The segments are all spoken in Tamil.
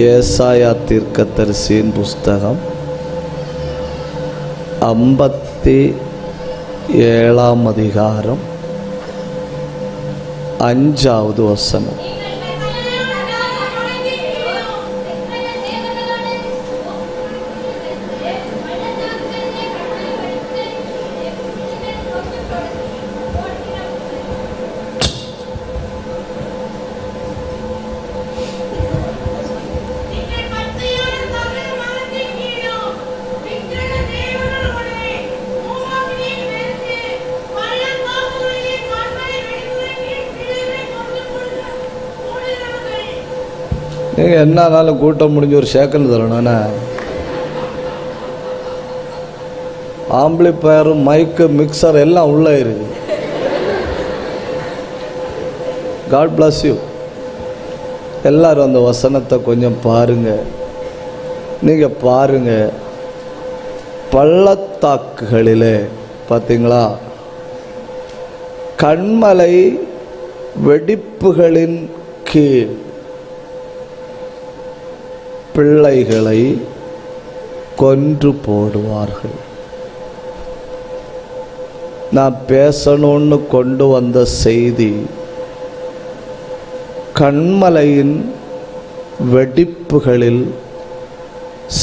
ஏசாயா தீர்க்கதரிசியின் புஸ்தகம் 57ஆம் அதிகாரம் 5வது வசனம். நீங்கள் என்னாலும் கூட்டம் முடிஞ்சு ஒரு சேக்கண்ட் தரணும்னா ஆம்பிளிஃபயரு மைக்கு மிக்சர் எல்லாம் உள்ளே இருக்கு. God bless you. எல்லாரும் அந்த வசனத்தை கொஞ்சம் பாருங்க. நீங்கள் பாருங்க, பள்ளத்தாக்குகளிலே பார்த்தீங்களா, கண்மலை வெடிப்புகளின் கீழ் பிள்ளைகளை கொன்று போடுவார்கள். நான் பேசணும்னு கொண்டு வந்த செய்தி, கண்மலையின் வெடிப்புகளில்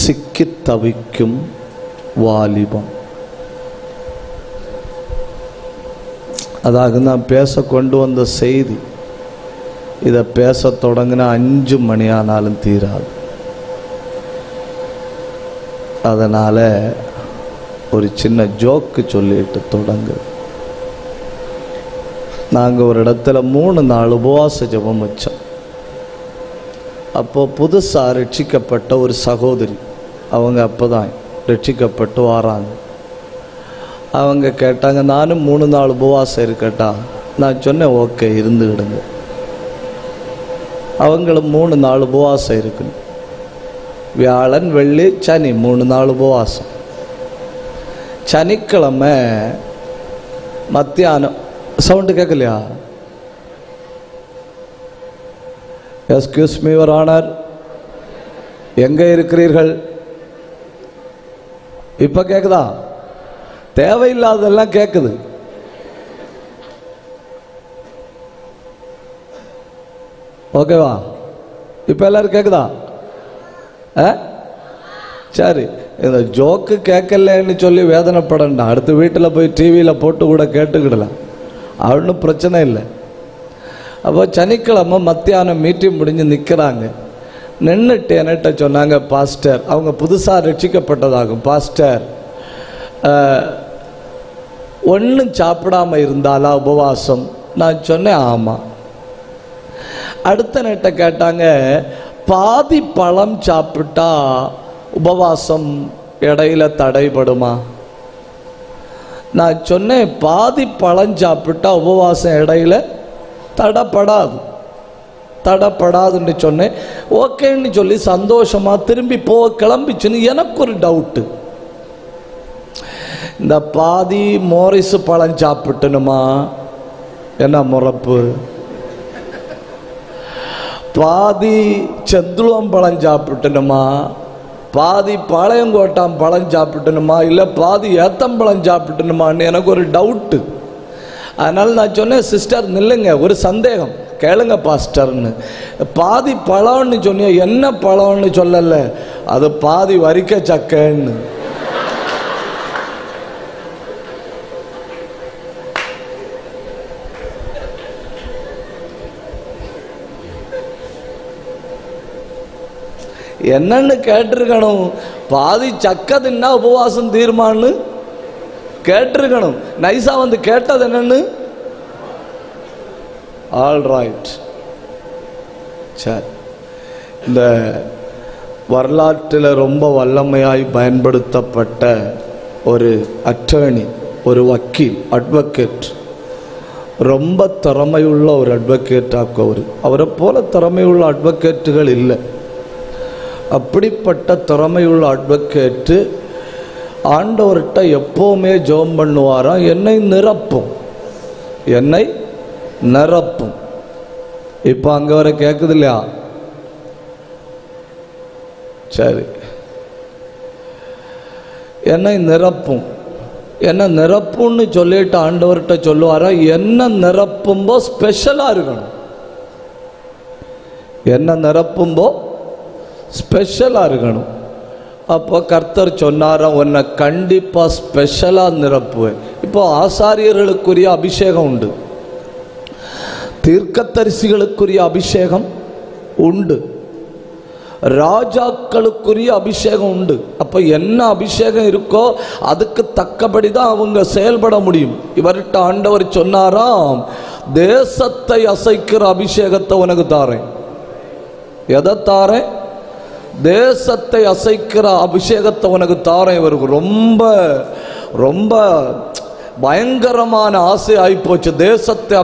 சிக்கி தவிக்கும் வாலிபம். அதாக நான் பேச கொண்டு வந்த செய்தி. இதை பேச தொடங்கினா 5 மணி ஆனாலும் தீராது. அதனால் ஒரு சின்ன ஜோக்கு சொல்லிட்டு தொடங்கு. நாங்கள் ஒரு இடத்துல 3 நாள் உபவாச ஜெபம் வச்சோம். அப்போது புதுசாக ரட்சிக்கப்பட்ட ஒரு சகோதரி, அவங்க அப்போ தான் ரட்சிக்கப்பட்டு வராங்க. அவங்க கேட்டாங்க, நானும் 3 நாள் உபவாசம் இருக்கட்டா? நான் சொன்னேன், ஓகே இருந்துக்கிடுங்க. அவங்களும் 3 நாள் உபவாசம் இருக்குன்னு, வியாழன் வெள்ளி சனி 3 நாள் உபவாசம். சனிக்கிழமை மத்தியானம் சவுண்டு கேட்கலையா? எஸ்கியூஸ் மீ யுவர் ஆனர், எங்கே இருக்கிறீர்கள்? இப்போ கேட்குதா? தேவையில்லாதெல்லாம் கேட்குது. ஓகேவா? இப்போ எல்லாரும் கேட்குதா? சரி, இந்த ஜோக்கு கேட்கலன்னு சொல்லி வேதனைப்படண்டா. அடுத்த வீட்டில் போய் டிவியில் போட்டு கூட கேட்டுக்கிடலாம், ஒன்றும் பிரச்சனை இல்லை. அப்போ சனிக்கிழமை மத்தியானம் மீட்டிங் முடிஞ்சு நிற்கிறாங்க. நின்றுட்டு என்கிட்ட சொன்னாங்க, பாஸ்டர், அவங்க புதுசாக ரட்சிக்கப்பட்டதாகும், பாஸ்டர் ஒன்றும் சாப்பிடாம இருந்தாலா உபவாசம்? நான் சொன்னேன், ஆமாம். அடுத்த நேட்ட கேட்டாங்க, பாதி பழம் சாப்பிட்டா உபவாசம் இடையில தடைபடுமா? நான் சொன்னேன், பாதி பழம் சாப்பிட்டா உபவாசம் இடையில தடைப்படாதுன்னு சொன்னேன். ஓகேன்னு சொல்லி சந்தோஷமா திரும்பி கிளம்பிச்சுன்னு எனக்கு ஒரு டவுட்டு. இந்த பாதி மோரிஸ் பழம் சாப்பிட்டணுமா? என்ன முறப்பு? பாதி செந்துளம் பழம் சாப்பிட்டணுமா? பாதி பாளையங்கோட்டாம் பழம் சாப்பிட்டணுமா? இல்லை பாதி ஏத்தம்பழம் சாப்பிட்டணுமான்னு எனக்கு ஒரு டவுட்டு. அதனால் நான் சொன்னேன், சிஸ்டர் நில்லுங்க, ஒரு சந்தேகம் கேளுங்க பாஸ்டர்னு. பாதி பழம்னு சொன்னிய, என்ன பழம்னு சொல்லலை, அது பாதி வரிக்க சக்கைன்னு. என்னன்னு கேட்டிருக்கணும். பாதி சக்கதுன்னா உபவாசம் தீர்மான்னு கேட்டிருக்கணும். நைஸா வந்து கேட்டது என்னன்னு, ஆல் ரைட். சரி, இந்த வரலாற்றில் ரொம்ப வல்லமையாய் பயன்படுத்தப்பட்ட ஒரு அட்டர்னி, ஒரு வக்கீல், அட்வொகேட், ரொம்ப திறமையுள்ள ஒரு அட்வொகேட்டாக அவரை போல திறமையுள்ள அட்வொகேட்டுகள் இல்லை. அப்படிப்பட்ட திறமையுள்ள அட்வொகேட்டு ஆண்டவர்கிட்ட எப்போவுமே ஜெபம் பண்ணுவாராம், என்னை நிரப்பும். இப்போ அங்கே வர கேட்குது இல்லையா? சரி, என்னை நிரப்பும். என்ன நிரப்புன்னு சொல்லிட்டு ஆண்டவர்கிட்ட சொல்லுவாரா? என்ன நிரப்பும்போ ஸ்பெஷலாக இருக்கணும். என்ன நிரப்பும்போ ஸ்பெஷலாக இருக்கணும். அப்போ கர்த்தர் சொன்னாரா, உன்னை கண்டிப்பாக ஸ்பெஷலாக நிரப்புவேன். இப்போ ஆசாரியர்களுக்குரிய அபிஷேகம் உண்டு, தீர்க்கதரிசிகளுக்குரிய அபிஷேகம் உண்டு, ராஜாக்களுக்குரிய அபிஷேகம் உண்டு. அப்போ என்ன அபிஷேகம் இருக்கோ அதுக்கு தக்கபடி தான் அவங்க செயல்பட முடியும். இவர்கிட்ட ஆண்டவர் சொன்னாராம், தேசத்தை அசைக்கிற அபிஷேகத்தை உனக்கு தாரேன். எதை தாரேன்? தேசத்தை அசைக்கிற அபிஷேகத்தை உனக்கு தாரேன். இவருக்கு ரொம்ப ரொம்ப பயங்கரமான ஆசை ஆகிப்போச்சு. தேசத்தை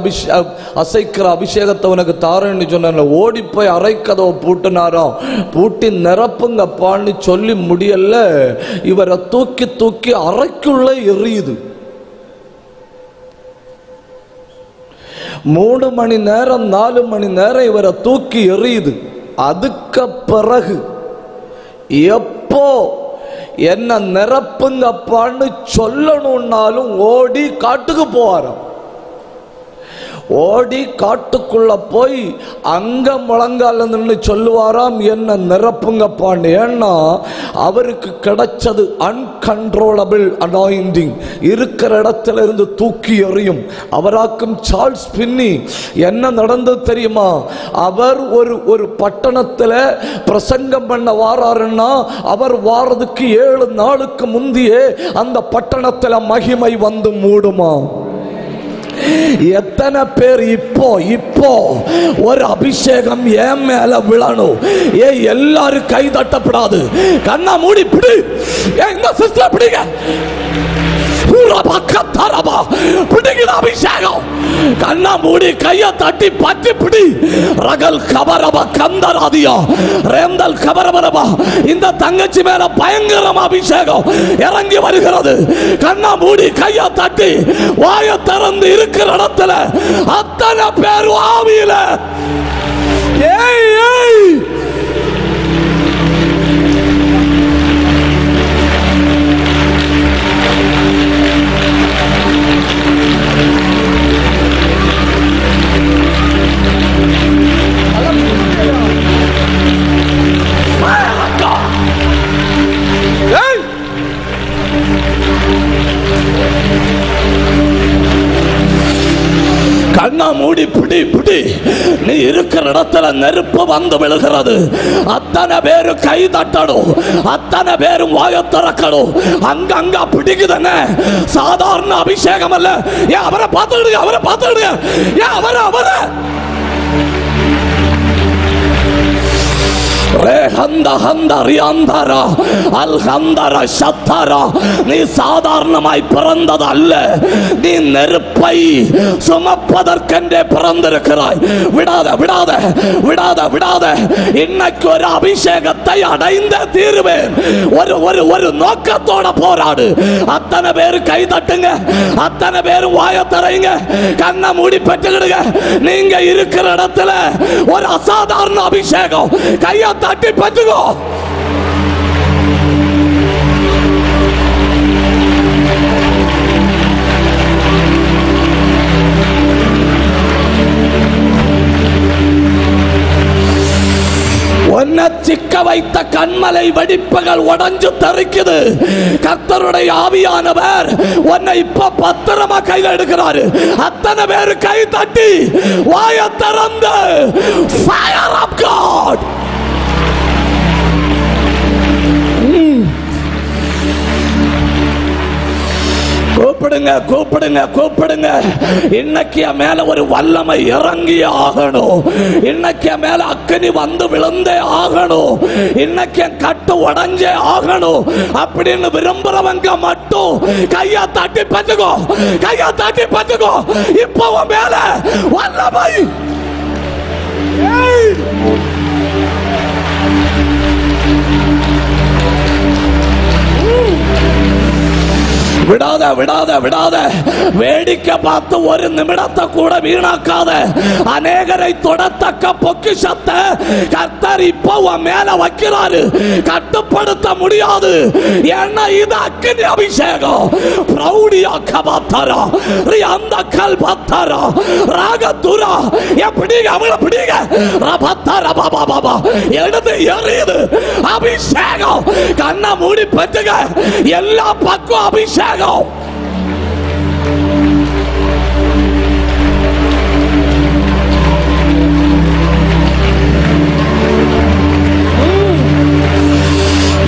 அசைக்கிற அபிஷேகத்தை உனக்கு தாரேன்னு சொன்ன ஓடி போய் அரைக்கதவை பூட்டினாராம். பூட்டி நிரப்புங்கப்பான்னு சொல்லி முடியல. இவரை தூக்கி தூக்கி அறைக்குள்ள எரியுது. 3 மணி நேரம் 4 மணி நேரம் இவரை தூக்கி எரியுது. அதுக்கு பிறகு எப்போ என்ன நிரப்புங்கப்பான்னு சொல்லணும்னாலும் ஓடி காட்டுக்கு போவாராம். ஓடி காட்டுக்குள்ள போய் அங்க முழங்கால நின்று சொல்லுவாராம், என்ன நிரப்புங்கப்பான்னு. ஏன்னா அவருக்கு கிடைச்சது அன்கண்ட்ரோலபிள் அனாயிண்டிங். இருக்கிற இடத்துல இருந்து தூக்கி எறியும். அவராக்கும் சார்ல்ஸ் பின்னி என்ன நடந்தது தெரியுமா? அவர் ஒரு பட்டணத்துல பிரசங்கம் பண்ண வாராருன்னா அவர் வாரதுக்கு 7 நாளுக்கு முந்தியே அந்த பட்டணத்துல மகிமை வந்து மூடுமா? எத்தனை பேர் இப்போ ஒரு அபிஷேகம் ஏன் மேல விழணும்? எல்லாரும் கை தட்டப்படாது. கண்ணா மூடி பிடி. இந்த சிஸ்டர் பிடிங்க. அபிஷேகம் கண்ணா மூடி கைய தட்டி பற்றி பிடி. ரகல் கபரபா கந்தராதியா ரேந்தல் கபரபரபா. இந்த தங்கச்சி மேல பயங்கரமா அபிஷேகம் இறங்கி வருகிறது. கண்ணா மூடி கைய தட்டி வாய திறந்து இருக்கிற இடத்துல அத்தனை பேர் ஆவியில ஏய் ஏய் கண்ணா மூடி பிடி பிடி. நீ இருக்கிற இடத்துல நெருப்பு வந்து விழுகிறது. அத்தனை பேரு கை தட்டணும். அத்தனை பேரும் வாய திறக்கணும். அங்கங்க பிடிக்குதுன்னு சாதாரண அபிஷேகம் அல்ல. ஏன் அவரை பார்த்துடுங்க, அவரை பார்த்துடுங்க. ஏன் அவரை நீ சாதாரணமாய் பிறந்தது அல்ல. நீ நெருப்பை சுமப்பதற்கென்றே பிறந்திருக்கிறாய். விடாத விடாத விடாத விடாத. இன்னைக்கு ஒரு அபிஷேகத்தை அடைந்த தீருவேன். ஒரு நோக்கத்தோட போராடு. அத்தனை பேரு கை தட்டுங்க. அத்தனை பேரும் வாய தரையுங்க. கண்ணை மூடி பெற்றுக்கிடுங்க. நீங்க இருக்கிற இடத்துல ஒரு அசாதாரண அபிஷேகம் கையை தட்டி பெற்றுக்கோ. உன்னை சிக்க வைத்த கண்மலை வெடிப்புகள் உடைஞ்சு தெரிக்குது. கர்த்தருடைய ஆவியானவர் உன்னை இப்ப பத்திரமா கையில எடுக்கிறாரு. அத்தனை பேரு கை தட்டி வாய திறந்து ஃபயர் ஆஃப் காட். கூப்பிடுங்க கூப்பிடுங்க கூப்பிடுங்க. இன்னைக்கு மேல ஒரு வல்லமை இறங்கி ஆகணும். இன்னைக்கு மேல அக்கினி வந்து விழுந்தே ஆகணும். இன்னைக்கு கட்டு உடைஞ்சே ஆகணும் அப்படின்னு விரும்புறவங்க மட்டும் கையா தட்டி பத்துக்கோ. கையா தட்டி பத்துக்கோ. இப்போ மேல வல்லமை. விடாத விடாத விடாத. வேடிக்கை பார்த்து ஒரு நிமிடத்தை கூட வீணாக்காத. அநேகரை தொடத்தக்க பொக்கிஷத்தை கர்த்தர் இப்போ உன் மேல வைக்கிறாரு. கட்டுப்படுத்த முடியாது. ஏன்னா இது அக்கினி அபிஷேகம். பிரௌடியா கபாத்தரா அந்த கல்பத்தரா ராகதுரா எப்படி அவளை பிடிங்க ரபத்தரா பாபா பாபா எடுத்து எறியுது அபிஷேகம். கண்ணை மூடி பெற்றுங்க. எல்லா பக்கம் அபிஷேகம்.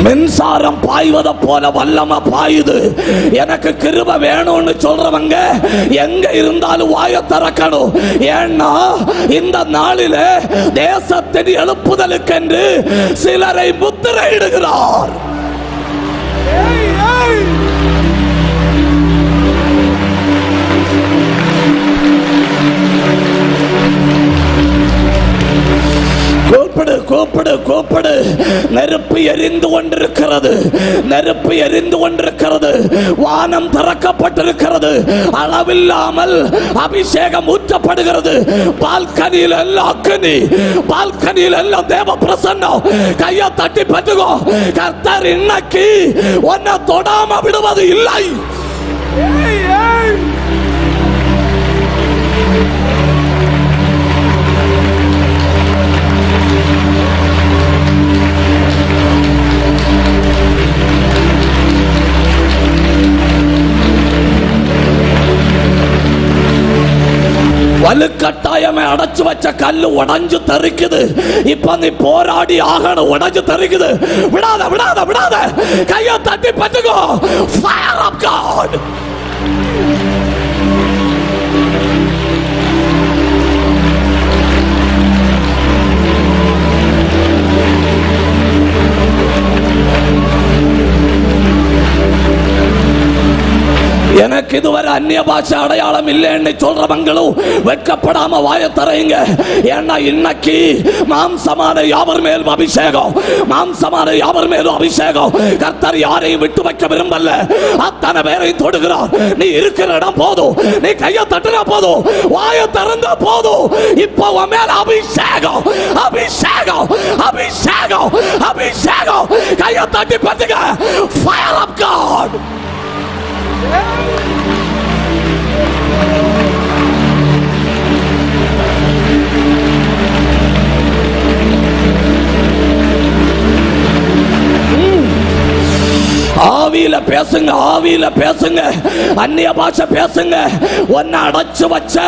மின்சாரம் பாய்வதை போல வல்லமை பாயுது. எனக்கு கிருபை வேணும்னு சொல்றவங்க எங்க இருந்தாலும் வாயை திறக்கணும். ஏன்னா இந்த நாளில தேசத்தின் எழுப்புதலுக்கென்று சிலரை முத்திரையிடுகிறார். கூப்பிடு கூப்பிடு கூப்பிடு. நெருப்பு எரிந்து கொண்டிருக்கிறது. நெருப்பு எரிந்து கொண்டிருக்கிறது. வானம் திறக்கப்பட்டிருக்கிறது. அளவில்லாமல் அபிஷேகம் ஊற்றப்படுகிறது. பால்கனியில் எல்லாம் அக்கினி. பால்கனியில் எல்லாம் தேவ பிரசன்னம். கையை தட்டி பெற்றுக்கோ. கர்த்தர் இன்னைக்கு உன்னை தொடாம விடுவது இல்லை. வலுக்கட்டாயமே அடைச்சு வச்ச கல்லு உடைஞ்சு தெரிக்குது. இப்ப நீ போராடி ஆகணும். உடைஞ்சு தெரிக்குது. விடாத விடாத விடாத. கையை தட்டி பட்டுக்கோ. Fire of God. எனக்கு இதுவரை அந்நிய பாஷை அடையாளம் இல்லைன்னு சொல்றவங்களும் வெட்கப்படாம வாய தரையுங்க. ஏன்னா இன்னைக்கு மாம்சமான யாவர் மேலும் அபிஷேகம். மாம்சமான யாவர் மேலும் அபிஷேகம். கர்த்தர் யாரையும் விட்டு வைக்க விரும்பல. அத்தனை பேரையும் தொடுகிறார். நீ இருக்கிற இடம் போதும். நீ கையை தட்டுனா போதும். வாய திறந்தா போதும். இப்போ உன் மேல அபிஷேகம் அபிஷேகம் அபிஷேகம் அபிஷேகம். கையை தட்டி பத்துங்க. Fire of God. ஆவியில பேசுங்க. ஆவியில பேசுங்க. அந்நிய பாஷை பேசுங்க. உன்னை அடைச்சு வச்ச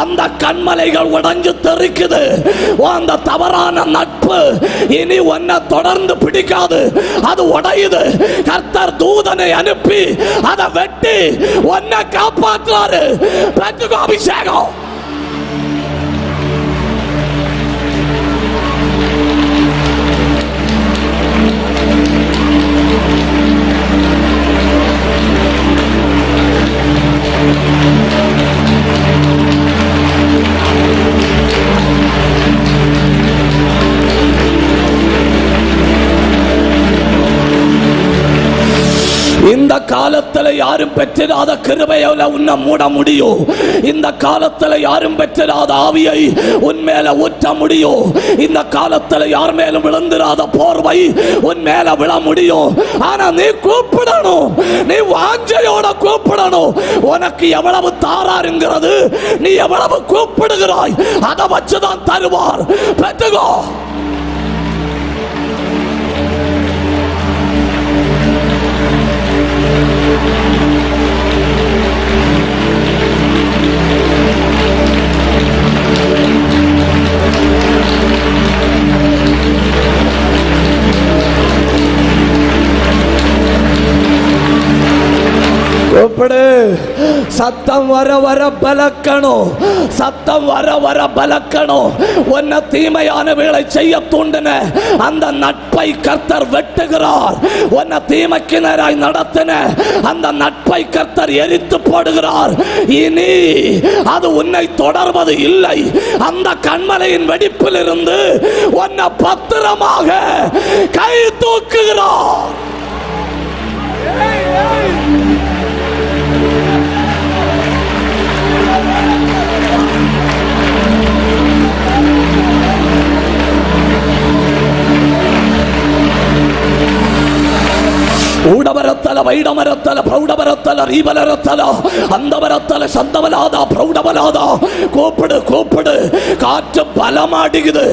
அந்த கண்மலைகள் உடைஞ்சு தெரிக்குது. அந்த தவறான நட்பு இனி உன்னை தொடர்ந்து பிடிக்காது. அது உடையுது. கர்த்தர் தூதனை அனுப்பி அதை வெட்டி உன்னை காப்பாற்றாரு. பெற்றுக்கோ அபிஷேகம். இந்த காலத்துல யாரும் பெற்றிராத கிருபையில உன்னை மூட முடியும். இந்த காலத்துல யாரும் பெற்றிராத ஆவியை உன்மேல ஊற்ற முடியும். இந்த காலத்துல யார் மேலும் விழுந்திராத போர்வை உன் மேல விழ முடியும். ஆனா நீ கூப்பிடணும். நீ வாஞ்சையோட கூப்பிடணும். உனக்கு எவ்வளவு தாராருங்கிறது நீ எவ்வளவு கூப்பிடுகிறாய் அதை வச்சுதான் தருவார். பெற்றுக்கோ. கூப்பிடு. சத்தம் வர வர பலக்கணும். சத்தம் வர வர பலக்கணும். உன்னை தீமையான வேலை செய்ய தூண்டின அந்த நட்பை கர்த்தர் வெட்டுகிறார். உன்னை தீமைக்கு நேராய் நடத்தின அந்த நட்பை கர்த்தர் எரித்து போடுகிறார். இனி அது உன்னை தொடர்வது இல்லை. அந்த கண்மலையின் வெடிப்பில் இருந்து உன்னை பத்திரமாக கை தூக்குகிறார். ഊടമരത്തല വൈടമരത്തല പ്രൗഢമരത്തല റീബലരത്തല അന്തമരത്തല ശന്തവലാത പ്രൗഢമലാത കൂപ്പിട് കൂപ്പിട് കാറ്റ് ബലമാടിക്കുത്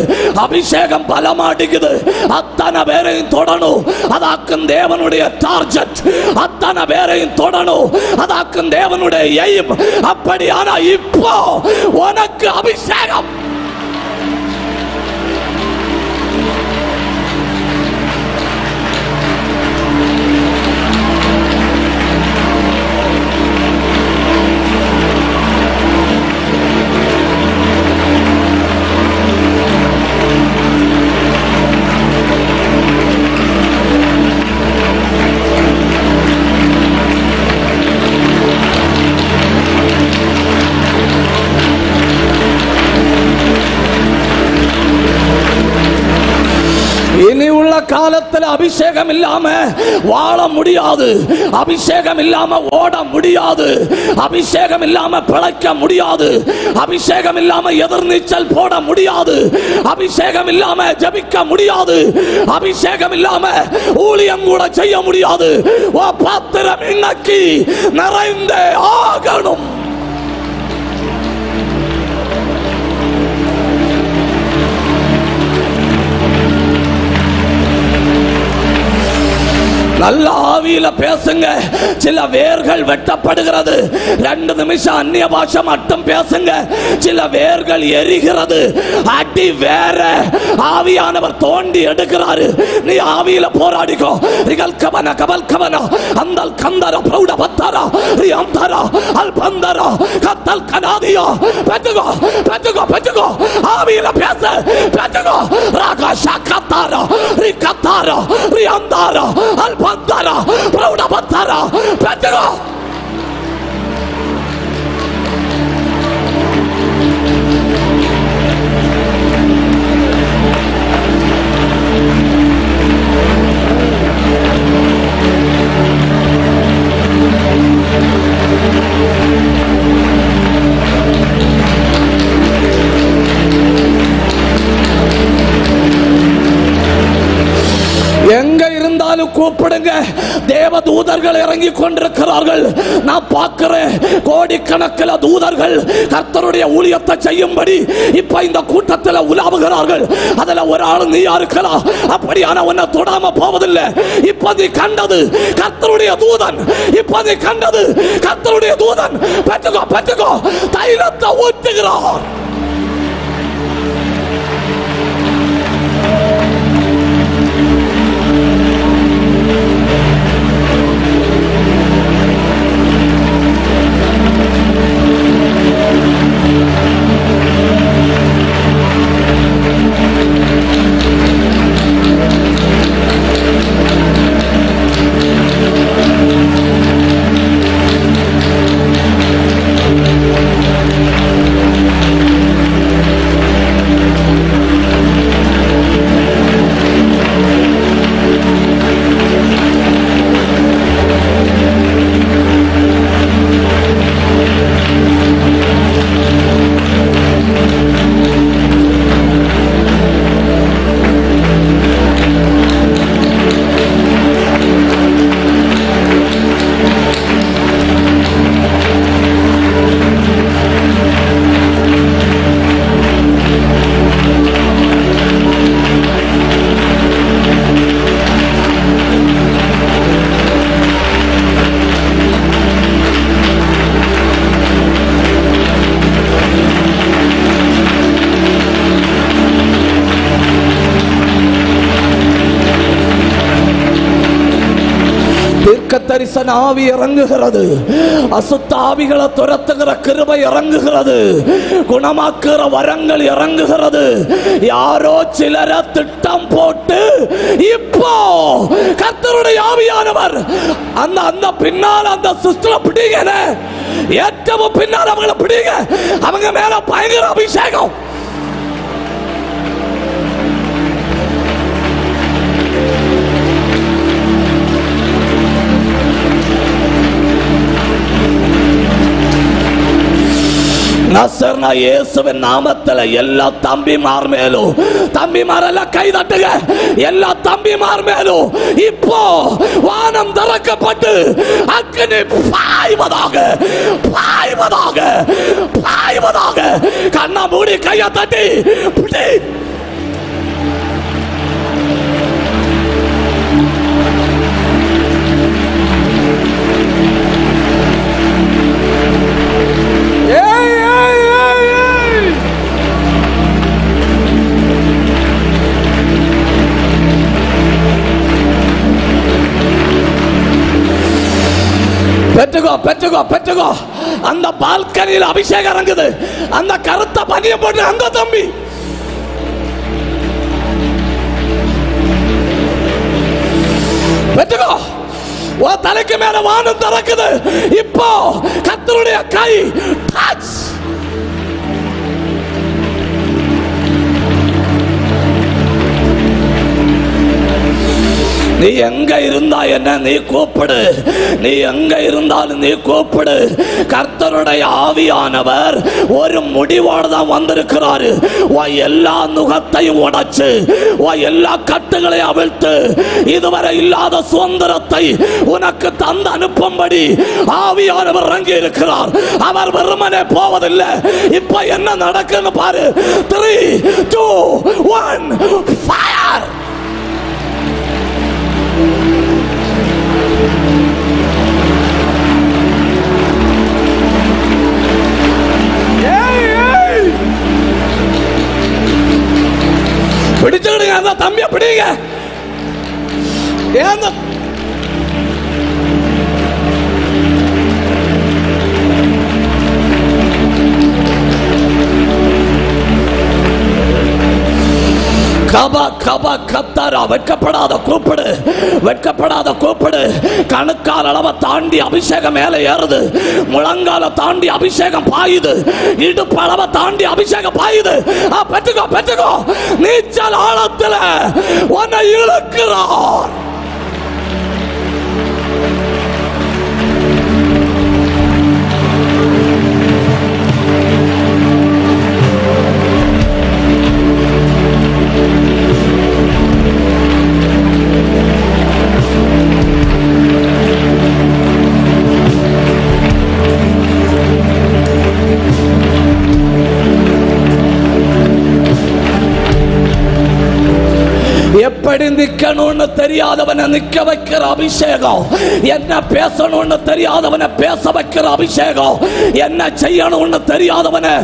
അഭിഷേകം ബലമാടിക്കുது அத்தனை பேரையும் தொடணும் அதாக்கும் தேவனுடைய டார்கெட் அத்தனை பேரையும் தொடணும் அதாக்கும் தேவனுடைய எய்ம் அப்படியான இப்போ உனக்கு அபிஷேகம் இனி உள்ள காலத்தில் அபிஷேகம் இல்லாம வாழ முடியாது, அபிஷேகம் இல்லாம ஓட முடியாது, அபிஷேகம் இல்லாம பிழைக்க முடியாது, அபிஷேகம் இல்லாம எதிர்நீச்சல் போட முடியாது, அபிஷேகம் இல்லாம ஜெபிக்க முடியாது, அபிஷேகம் இல்லாம ஊழியம் கூட செய்ய முடியாது. பாத்திரம் இன்னைக்கு நிறைந்தே ஆகணும். நல்ல ஆவியில பேசுங்க. சில வேர்கள் வெட்டப்படுகிறது. 2 நிமிஷம் அந்நிய பாஷை மட்டும் பேசுங்க. சில வேர்கள் எரிகிறது. அடி வேற ஆவியானவர் தோண்டி எடுக்கிறாரு. நீ ஆவியில போராடிக்கோ. ரிகல் கபன கபல் கபன அந்தல் கந்தர பிரௌட பத்தரா ரி அந்தரா அல் பந்தரா கத்தல் கனாதியா பெத்துகோ பெத்துகோ பெத்துகோ ஆவியில பேச பெத்துகோ ராகா ஷகத்தாரா ரி கத்தாரா ரி அந்தரா அல் பந்தரா பிரௌட பத்தரா பெத்துகோ. எங்க இருந்தாலும் கூப்பிடுங்க. தேவ தூதர்கள் இறங்கி கொண்டிருக்கிறார்கள். நான் பார்க்கிறேன் கோடிக்கணக்கில் தூதர்கள் கர்த்தருடைய ஊழியத்தை செய்யும்படி இப்ப இந்த கூட்டத்தில் உலாவுகிறார்கள். அதுல ஒரு ஆள் நீயா இருக்கலாம். அப்படியான உன்னை தொடாம போவதில்லை. இப்ப நீ கண்டது கர்த்தருடைய தூதன். இப்ப நீ கண்டது கர்த்தருடைய தூதன். பெற்றுக்கோ பெற்றுக்கோ. தைலத்தை ஊற்றுகிறார். தரிசன ஆவி இறங்குகிறது. அசுத்த ஆவிகளை துரத்துகிற கிருபை இறங்குகிறது. குணமாக்குற வரங்கள் இறங்குகிறது. யாரோ சிலர திட்டம் போட்டு இப்போ கர்த்தருடைய ஆவியானவர் அந்த பின்னால் அந்த சிஸ்டரை பிடிங்க. ஏற்றவும் பின்னால் அவங்களை பிடிங்க. அவங்க மேல பயங்கர அபிஷேகம். நசரேயனான இயேசுவின் நாமத்தில் எல்லா தம்பிமார் மேலும், தம்பிமாரெல்லாம் கை தட்டுங்க, எல்லா தம்பிமார் மேலும் இப்போ வானம் திறக்கப்பட்டு அக்கினி பாய்வதாக, பாய்வதாக, பாய்வதாக. கண்ணா மூடி கையை தட்டி பெற்றுக்கோ, பெற்றுக்கோ, பெற்றுக்கோ. அந்த பால்கனியில் அபிஷேகம் இறங்குது. அந்த கருத்த பனிய போட்டு அந்த தம்பி பெற்றுக்கோ. தலைக்கு மேல வானம் திறக்குது. இப்போ கர்த்தருடைய கை டச். நீ எங்க இருந்தா என்ன, நீ கூப்பிடு. நீ எங்க இருந்தாலும் நீ கூப்பிடு. கர்த்தருடைய ஆவியானவர் ஒரு முடிவோடு தான் வந்திருக்கிறாரு. எல்லா நுகத்தையும் உடைச்சு, எல்லா கட்டுகளையும் அவிழ்த்து, இதுவரை இல்லாத சுதந்திரத்தை உனக்கு தந்து அனுப்பும்படி ஆவியானவர் இறங்கி இருக்கிறார். அவர் வெறுமனே போவதில்லை. இப்ப என்ன நடக்குன்னு பாரு. 3, 2, 1 ஃபயர். பிடிச்சுக்கிடுங்க அந்த தம்பியை, பிடிங்க. கபா கபா கத்தாரா. வெட்கப்படாத கூப்பிடு, வெட்கப்படாத கூப்பிடு. கணுக்கால் அளவை தாண்டி அபிஷேகம் மேலே ஏறுது. முழங்கால தாண்டி அபிஷேகம் பாயுது. இடுப்பு அளவை தாண்டி அபிஷேகம் பாயுது. பெற்றுக்கோ, பெற்றுக்கோ. நீச்சல் ஆழத்தில் உன்னை இழுக்கிறார். எப்படி நிக்கணும்னு தெரியாதவனை நிக்க வைக்கிற அபிஷேகம், என்ன பேசணும்னு தெரியாதவனை பேச வைக்கிற அபிஷேகம், என்ன செய்யணும்னு தெரியாதவனை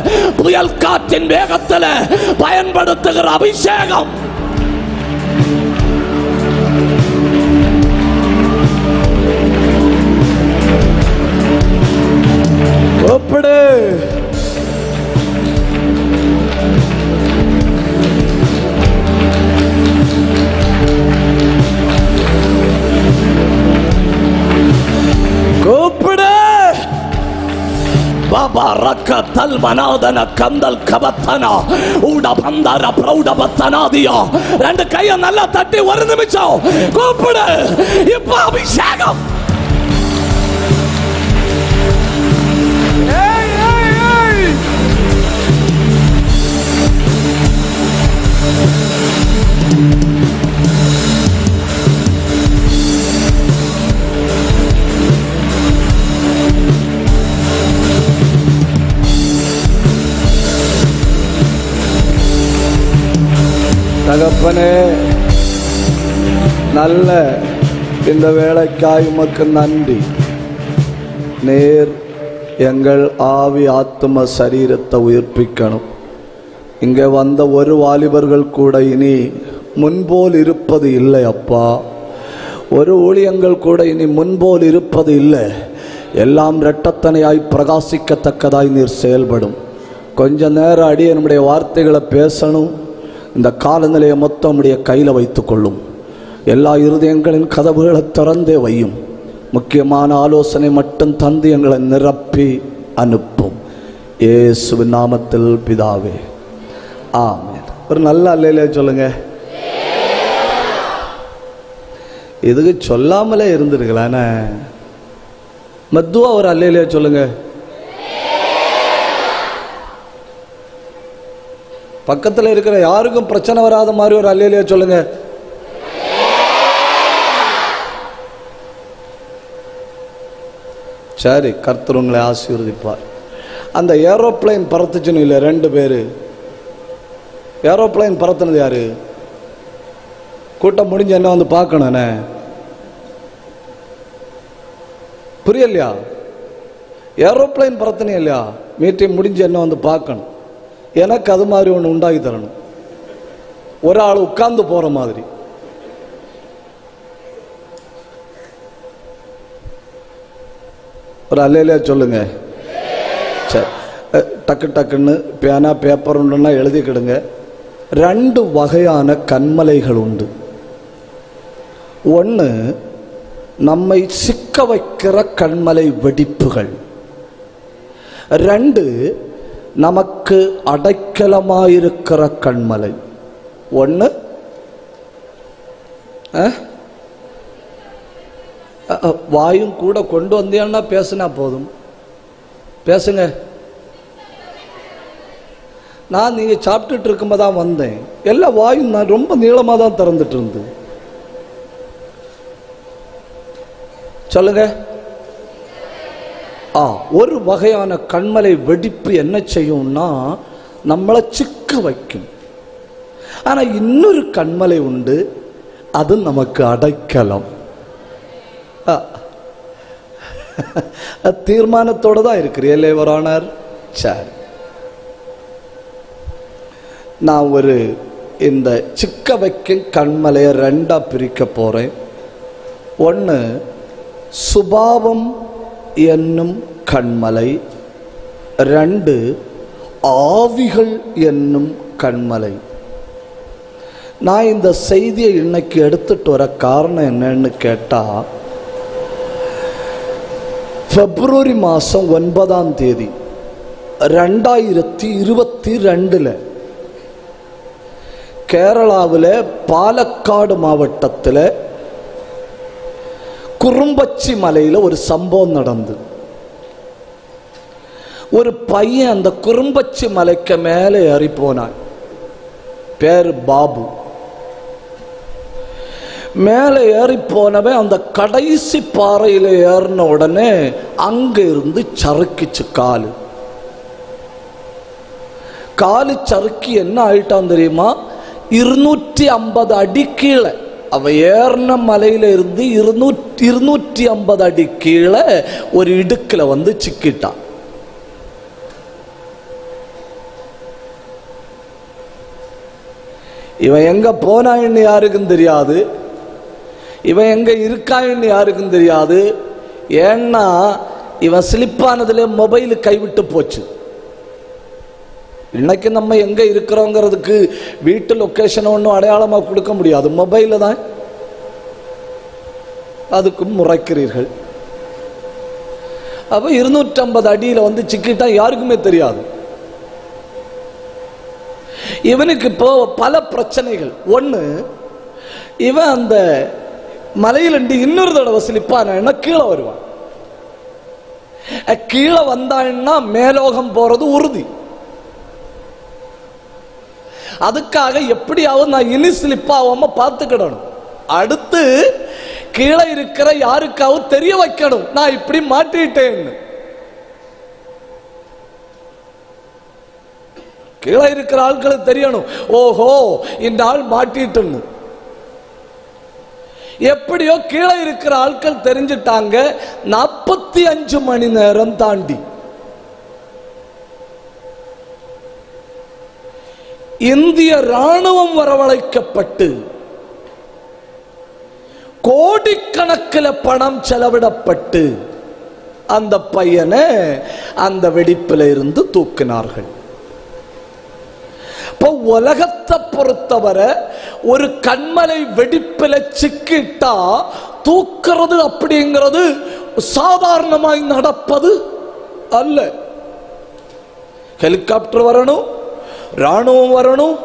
புயல் காற்றின் வேகத்தில் பயன்படுத்துகிற அபிஷேகம். கூப்பிடு. கூப்பிடு. பாபா ரக்க தல்மனாதன கந்தல் கபத்தனா ஊட பந்தார பிரௌட பத்தனாதியா. ரெண்டு கையை நல்லா தட்டி ஒரு நிமிஷம் கூப்பிடு. இப்ப அபிஷேகம். தகப்பனே, நல்ல இந்த வேளைக்காய் உமக்கு நன்றி. நேர் எங்கள் ஆவி ஆத்ம சரீரத்தை உயிர்ப்பிக்கணும். இங்கே வந்த ஒரு வாலிபர்கள் கூட இனி முன்போல் இருப்பது இல்லை அப்பா. ஒரு ஊழியங்கள் கூட இனி முன்போல் இருப்பது இல்லை. எல்லாம் இரட்டத்தனையாய் பிரகாசிக்கத்தக்கதாய் நீர் செயல்படும். கொஞ்ச நேரம் அடி என்னுடைய வார்த்தைகளை பேசணும். இந்த காலநிலையை மொத்தம் உடைய கையில் வைத்துக் கொள்ளும். எல்லா இருதயங்களின் கதவுகளை திறந்தே வையும். முக்கியமான ஆலோசனை மட்டும் தந்து எங்களை நிரப்பி அனுப்பும். இயேசுவின் நாமத்தில் பிதாவே, ஆமென். ஒரு நல்ல அல்லேலே சொல்லுங்க. இதுக்கு சொல்லாமலே இருந்திருக்கலானே. மெதுவா ஒரு அல்லேலே சொல்லுங்க. பக்கத்தில் இருக்கிற யாருக்கும் பிரச்சனை வராத மாதிரி ஒரு அல்லேலூயா சொல்லுங்க. சரி, கர்த்தர் உங்களை ஆசீர்வதிப்பார். அந்த ஏரோப்ளைன் பறத்துச்சுன்னு இல்லை, 2 பேர் ஏரோப்ளைன் பறத்துனது யாரு? கூட்டம் முடிஞ்ச என்ன வந்து பார்க்கணும். புரியலையா? ஏரோப்ளைன் பறத்தனே இல்லையா? மீட்டிங் முடிஞ்ச என்ன வந்து பார்க்கணும். எனக்கு அது மாதிரி ஒன்று உண்டாகி தரணும். ஒரு ஆள் உட்கார்ந்து போற மாதிரி. ஒரு அல்லேலூயா சொல்லுங்க. சரி, டக்கு டக்குன்னு பேனா பேப்பர் உண்டுன்னா எழுதிக்கிடுங்க. 2 வகையான கண்மலைகள் உண்டு. ஒன்று நம்மை சிக்க வைக்கிற கண்மலை வெடிப்புகள். 2 நமக்கு அடைக்கலமாயிருக்கிற கண்மலை. ஒன்று வாயும் கூட கொண்டு வந்தேன்னா பேசுனா போதும். பேசுங்க. நான் நீங்க சாப்பிட்டுட்டு இருக்கும்போது தான் வந்தேன். எல்லா வாயும் நான் ரொம்ப நீளமாக தான் திறந்துட்டு இருந்து. சொல்லுங்க. ஒரு வகையான கண்மலை வெடிப்பு என்ன செய்யும்னா நம்மளை சிக்க வைக்கும். ஆனா இன்னொரு கண்மலை உண்டு, அது நமக்கு அடைக்கலம். தீர்மானத்தோட தான் இருக்கிறீங்களே வரானார். சரி, நான் இந்த சிக்க வைக்கும் கண்மலையை 2ஆ பிரிக்க போறேன். ஒன்று சுபாவம் என்னும் கண்மலை, 2 ஆவிகள் என்னும் கண்மலை. நான் இந்த செய்தியை இன்னைக்கு எடுத்துட்டு வர காரணம் என்னன்னு கேட்டா, பிப்ரவரி மாதம் 9ஆம் தேதி 2022 கேரளாவில் பாலக்காடு மாவட்டத்தில் குறும்பச்சி மலையில் ஒரு சம்பவம் நடந்து, ஒரு பையன் அந்த குறும்பச்சி மலைக்கு மேலே ஏறி போனான். பேரு பாபு. மேலே ஏறி போனவன் அந்த கடைசி பாறையில் ஏறின உடனே அங்க இருந்து சறுக்கிச்சு காலு சறுக்கி என்ன ஆயிட்டான் தெரியுமா? 250 அடி கீழே, அவ ஏறின மலையில இருந்து 250 அடி கீழே ஒரு இடுக்குல வந்து சிக்கிட்டான். இவன் எங்க போனான்னு யாருக்கும் தெரியாது, இவன் எங்க இருக்கான்னு யாருக்கும் தெரியாது. ஏன்னா இவன் ஸ்லிப்பானதுல மொபைல் கைவிட்டு போச்சு. இன்னைக்கு நம்ம எங்க இருக்கிறோங்கிறதுக்கு வீட்டு லொகேஷன் ஒன்றும் அடையாளமாக கொடுக்க முடியாது, மொபைல தான். அதுக்கும் முறைக்கிறீர்கள். அப்ப 250 அடியில வந்து சிக்கிட்டா யாருக்குமே தெரியாது. இவனுக்கு இப்போ பல பிரச்சனைகள். ஒன்று, இவன் அந்த மலையில இன்னொரு தடவை ஸ்லிப்பான கீழே வருவான். கீழே வந்தான்னா மேலோகம் போறது உறுதி. அதுக்காக எப்படியாவது நான் இனி ஸ்லிப்பாகாம பார்த்துக்கிடணும். அடுத்து கீழே இருக்கிற யாருக்காவது தெரிய வைக்கணும் நான் இப்படி மாட்டிட்டேன்னு. கீழே இருக்கிற ஆட்களுக்கு தெரியணும், ஓஹோ இந்த ஆள் மாட்டிட்டுன்னு. எப்படியோ கீழே இருக்கிற ஆட்கள் தெரிஞ்சிட்டாங்க. 45 மணி நேரம் தாண்டி இந்திய ராணுவம் வரவழைக்கப்பட்டு கோடிக்கணக்கில் பணம் செலவிடப்பட்டு அந்த பையனை அந்த வெடிப்பில் இருந்து தூக்கினார்கள். இப்போ உலகத்தை பொறுத்தவரை ஒரு கண்மலை வெடிப்பில் சிக்கிட்டா தூக்கிறது அப்படிங்கிறது சாதாரணமாய் நடப்பது அல்ல. ஹெலிகாப்டர் வரணும், ராணுவம் வரணும்,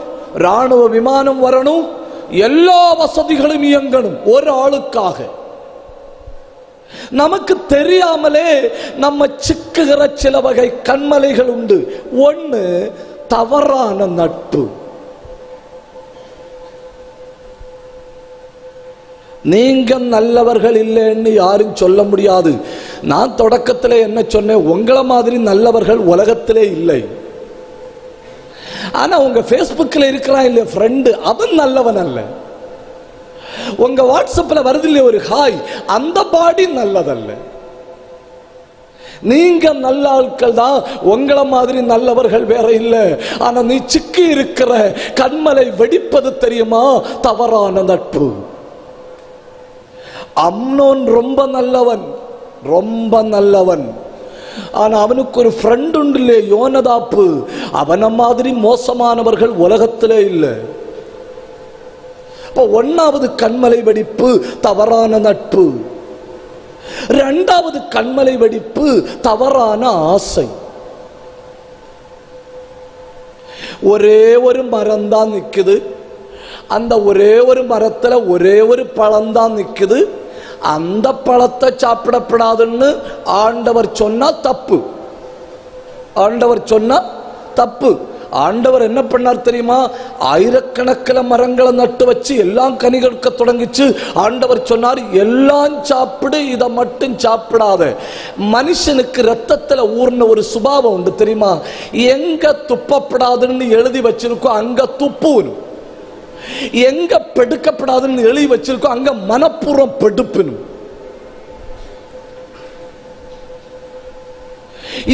ராணுவ விமானம் வரணும், எல்லா வசதிகளும் இயங்கணும் ஒரு ஆளுக்காக. நமக்கு தெரியாமலே நம்ம சிக்குகிற சில வகை கண்மலைகள் உண்டு. ஒன்று தவறான நட்பு. நீங்க நல்லவர்கள் இல்லைன்னு யாரும் சொல்ல முடியாது. நான் தொடக்கத்தில் என்ன சொன்னேன், உங்களை மாதிரி நல்லவர்கள் உலகத்திலே இல்லை. ஆனா உங்க பேஸ்புக்கில் இருக்கிறான் இல்லையா ஃப்ரெண்டு, அவன் நல்லவன் அல்ல. உங்க வாட்ஸ்அப்ல வருது இல்லையா ஒரு ஹாய், அந்த பாடி நல்லதல்ல. நீங்க நல்ல ஆட்கள் தான், உங்களை மாதிரி நல்லவர்கள் வேற இல்லை. ஆனா நீ சிக்கி இருக்கிற கண்மலை வெடிப்பது தெரியுமா? தவறான நட்பு. அம்னோன் ரொம்ப நல்லவன், ரொம்ப நல்லவன். ஆனா அவனுக்கு ஒரு ஃப்ரெண்ட் உண்டு இல்லையே, யோனதாப்பு. அவன மாதிரி மோசமானவர்கள் உலகத்திலே இல்லை. இப்ப ஒன்னாவது கண்மலை வெடிப்பு தவறான நட்பு. இரண்டாவது கண்மலை வெடிப்பு தவறான ஆசை. ஒரே ஒரு மரம் தான் நிக்குது, அந்த ஒரே ஒரு மரத்துல ஒரே ஒரு பழம் தான் நிக்குது. அந்த பழத்தை சாப்பிடப்படாதுன்னு ஆண்டவர் சொன்னா தப்பு. ஆண்டவர் சொன்னா தப்பு. ஆண்டவர் என்ன பண்ணார் தெரியுமா? ஆயிரக்கணக்கில் மரங்களை நட்டு வச்சு எல்லாம் கனி கொடுக்க தொடங்கிச்சு. ஆண்டவர் சொன்னார், எல்லாம் சாப்பிடு, இதை மட்டும் சாப்பிடாத. மனுஷனுக்கு ரத்தத்தில் ஊர்ன ஒரு சுபாவம் உண்டு தெரியுமா? எங்க துப்பப்படாதுன்னு எழுதி வச்சிருக்கோம் அங்க துப்புவனும், எங்க பெடுக்கப்படாதுன்னு எழுதி வச்சிருக்கோம் அங்க மனப்பூர்வம் பெடுப்பினும்.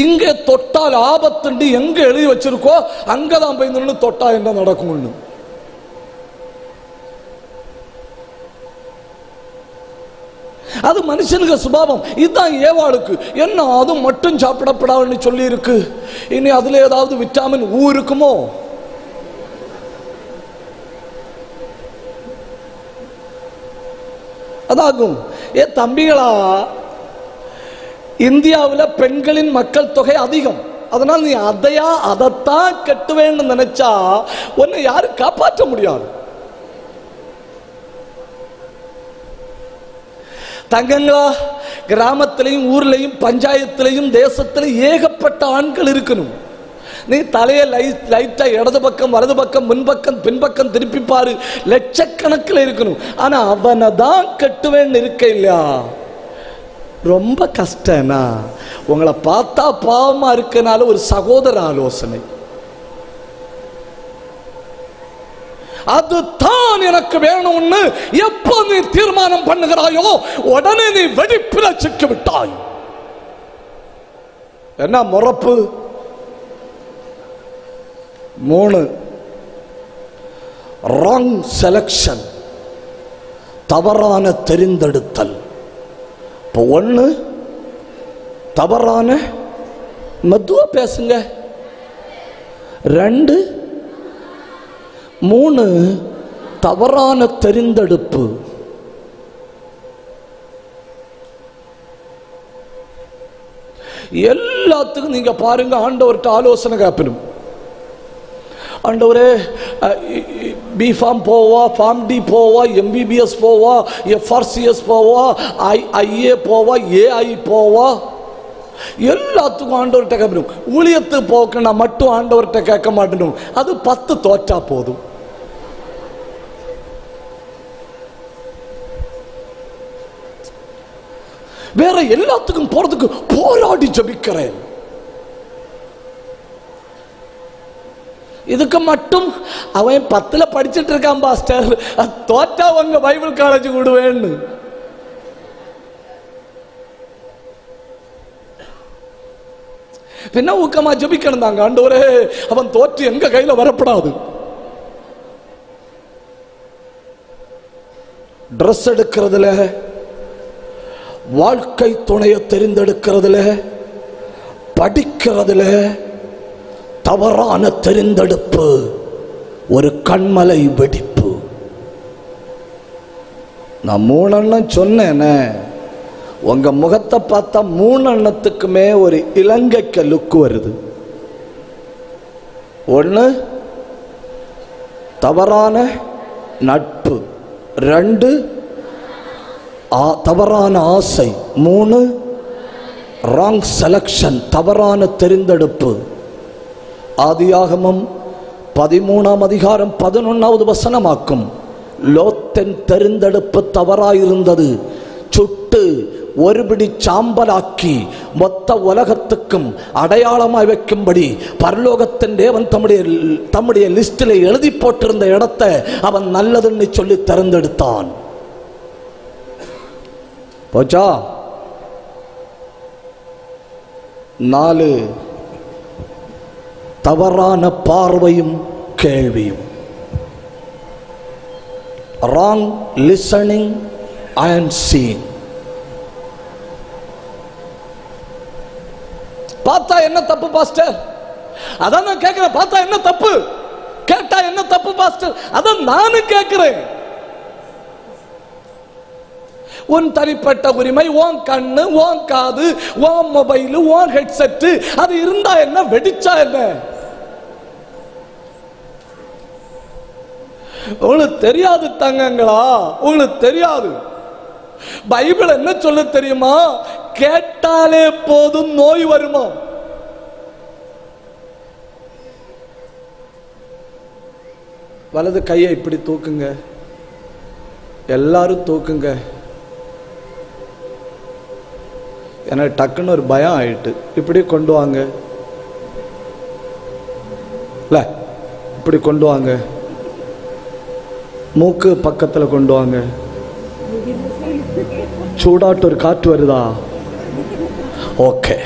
இங்க தொட்டால் ஆபத்து எங்க எழுதி வச்சிருக்கோ அங்கதான் போய் நின்று தொட்டா என்ன நடக்கும். அது மனுஷனுக்கு சுபாவம். இதுதான் ஏவாளுக்கு. என்ன அது மட்டும் சாப்பிடப்படாதுன்னு சொல்லி இருக்கு. இனி அதுல ஏதாவது விட்டாமின் ஊ இருக்குமோ? அதாகும். ஏ தம்பிகளா, இந்தியாவில் பெண்களின் மக்கள் தொகை அதிகம். அதனால் நீ அதைத்தான் கட்டுவேன்னு நினைச்சா உன்னை யாரும் காப்பாற்ற முடியாது. தங்கங்களா, கிராமத்திலையும் ஊர்லையும் பஞ்சாயத்திலையும் தேசத்திலையும் ஏகப்பட்ட ஆண்கள் இருக்கணும். நீ தலையை லைட்டா இடது பக்கம் வலது பக்கம் முன்பக்கம் பின்பக்கம் திருப்பி பாரு, லட்சக்கணக்கில் இருக்கணும். ஆனா அவனை தான் கட்டுவேன்னு இருக்க இல்லையா, ரொம்ப கஷ்டம்னா. உங்களை பார்த்தா பாவமா இருக்கனால ஒரு சகோதர ஆலோசனை, அதுதான் எனக்கு வேணும்னு எப்போ நீ தீர்மானம் பண்ணுகிறாயோ உடனே நீ வெடிப்பில சிக்கி விட்டாய். என்ன முறப்பு? 3 ராங் செலக்ஷன், தவறான தெரிந்தெடுத்தல். இப்போ 1 தவறான, மெதுவா பேசுங்க. 2 3 தவறான தெரிந்தெடுப்பு. எல்லாத்துக்கும் நீங்க பாருங்க, ஆண்டவர்கிட்ட ஆலோசனை கேட்பணும். ஆண்டவரே, பி ஃபார்ம் போவா, ஃபார்ம் டி போவா, எம்பிபிஎஸ் போவா, எஃப்ஆர்சிஎஸ் போவா, ஐஏ போவா, ஏஐ போவா, எல்லாத்துக்கும் ஆண்டவர்கிட்ட கேட்கணும். ஊழியத்து போக்க நான் மட்டும் ஆண்டவர்கிட்ட கேட்க மாட்டேனும். அது 10 தோற்றா போதும். வேற எல்லாத்துக்கும் போறதுக்கு போராடி ஜபிக்கிறேன். இதுக்கு மட்டும் அவன் 10ல படிச்சுட்டு இருக்கான் பாஸ்டர், தோற்றா உங்க பைபிள் காலேஜ் விடுவேன்னு. பின்ன ஊக்கமா ஜபிக்கணும் தாங்க. ஆண்டவரே, அவன் தோற்று எங்க கையில வரப்படாது. ட்ரெஸ் எடுக்கிறதுல, வாழ்க்கை துணைய தெரிந்தெடுக்கிறதுல, படிக்கிறதுல தவறான தெரிந்தெடுப்பு ஒரு கண்மலை வெடிப்பு. நான் 3 எண்ணம் சொன்னேனே, உங்க முகத்தை பார்த்தா 3 எண்ணத்துக்குமே ஒரு இலங்கைக்கு லுக்கு வருது. 1 தவறான நட்பு, 2 தவறான ஆசை, 3 ராங் செலக்ஷன், தவறான தெரிந்தெடுப்பு. ஆதியாகமம் 13ஆம் அதிகாரம் 11வது வசனமாக்கும். லோத்தின் தெரிந்தெடுப்பு தவறாயிருந்தது. சுட்டு ஒரு பிடி சாம்பலாக்கி மொத்த உலகத்துக்கும் அடையாளமாய் வைக்கும்படி பரலோகத்தின் தேவன் தம்முடைய லிஸ்டில் எழுதி போட்டிருந்த இடத்தை அவன் நல்லதுன்னு சொல்லி தெரிந்தெடுத்தான். போச்சா? 4 தவறான பார்வையும் கேள்வியும். wrong listening and seeing. பார்த்தா என்ன தப்பு பாஸ்டர்? அதான் நான் கேட்கிறேன். பார்த்தா என்ன தப்பு? கேட்டா என்ன தப்பு பாஸ்டர்? அதான் நானும் கேட்கிறேன். உன் தனிப்பட்ட உரிமை, உன் கண்ணு, உன் காது, உன் மொபைல், உன் ஹெட்செட், அது இருந்தா என்ன, வெடிச்சா என்ன? உங்களுக்கு தெரியாது தங்கங்களா, உங்களுக்கு தெரியாது. பைபிள் என்ன சொல்ல தெரியுமா? கேட்டாலே போதும் நோய் வருமா? வலது கையை இப்படி தூக்குங்க, எல்லாரும் தூக்குங்க. எனக்கு டக்குன்னு ஒரு பயம் ஆயிட்டு. இப்படி கொண்டு வாங்க, இல்ல இப்படி கொண்டு வாங்க. மூக்கு பக்கத்தில் கொண்டு வாங்க. சூடாட்டு ஒரு காற்று வருதா? ஓகே.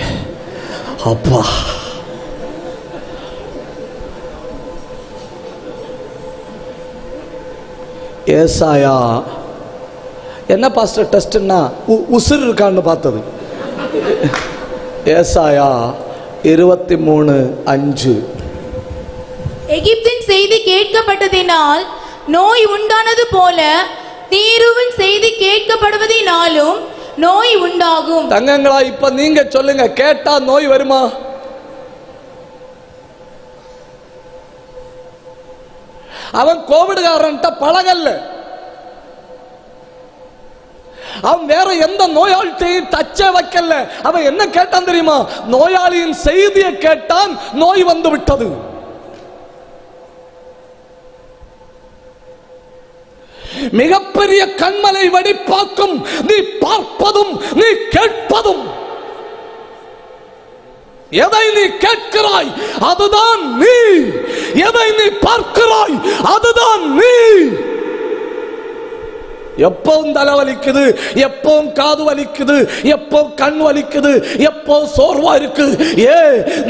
அப்பா, ஏசாயா என்ன பாஸ்டர் டெஸ்ட்னா உசுர் இருக்கான்னு பார்த்தது. ஏசாயா 23:5. எகிப்தின் செய்தி கேட்கப்பட்டதினால் நோய் உண்டானது போல தீருவின் செய்தி கேட்கப்படுவதினாலும் நோய் உண்டாகும். தங்கங்களா, இப்ப நீங்க சொல்லுங்க, கேட்டா நோய் வருமா? அவன் கோவிடுகாரன்ட்ட பழகல்ல. அவன் வேற எந்த நோயாளியையும் டச்சே வைக்கல. அவன் என்ன கேட்டான் தெரியுமா? நோயாளியின் செய்தியை கேட்டான், நோய் வந்து விட்டது. மிகப்பெரிய கண்மலை வெடிப்பாக்கும் நீ பார்ப்பதும் நீ கேட்பதும். எதை நீ கேட்கிறாய் அதுதான் நீ, எதை நீ பார்க்கிறாய் அதுதான் நீ. எப்பவும் தலை வலிக்குது, எப்பவும் காது வலிக்குது, எப்பவும் கண் வலிக்குது, எப்பவும் சோர்வா இருக்கு.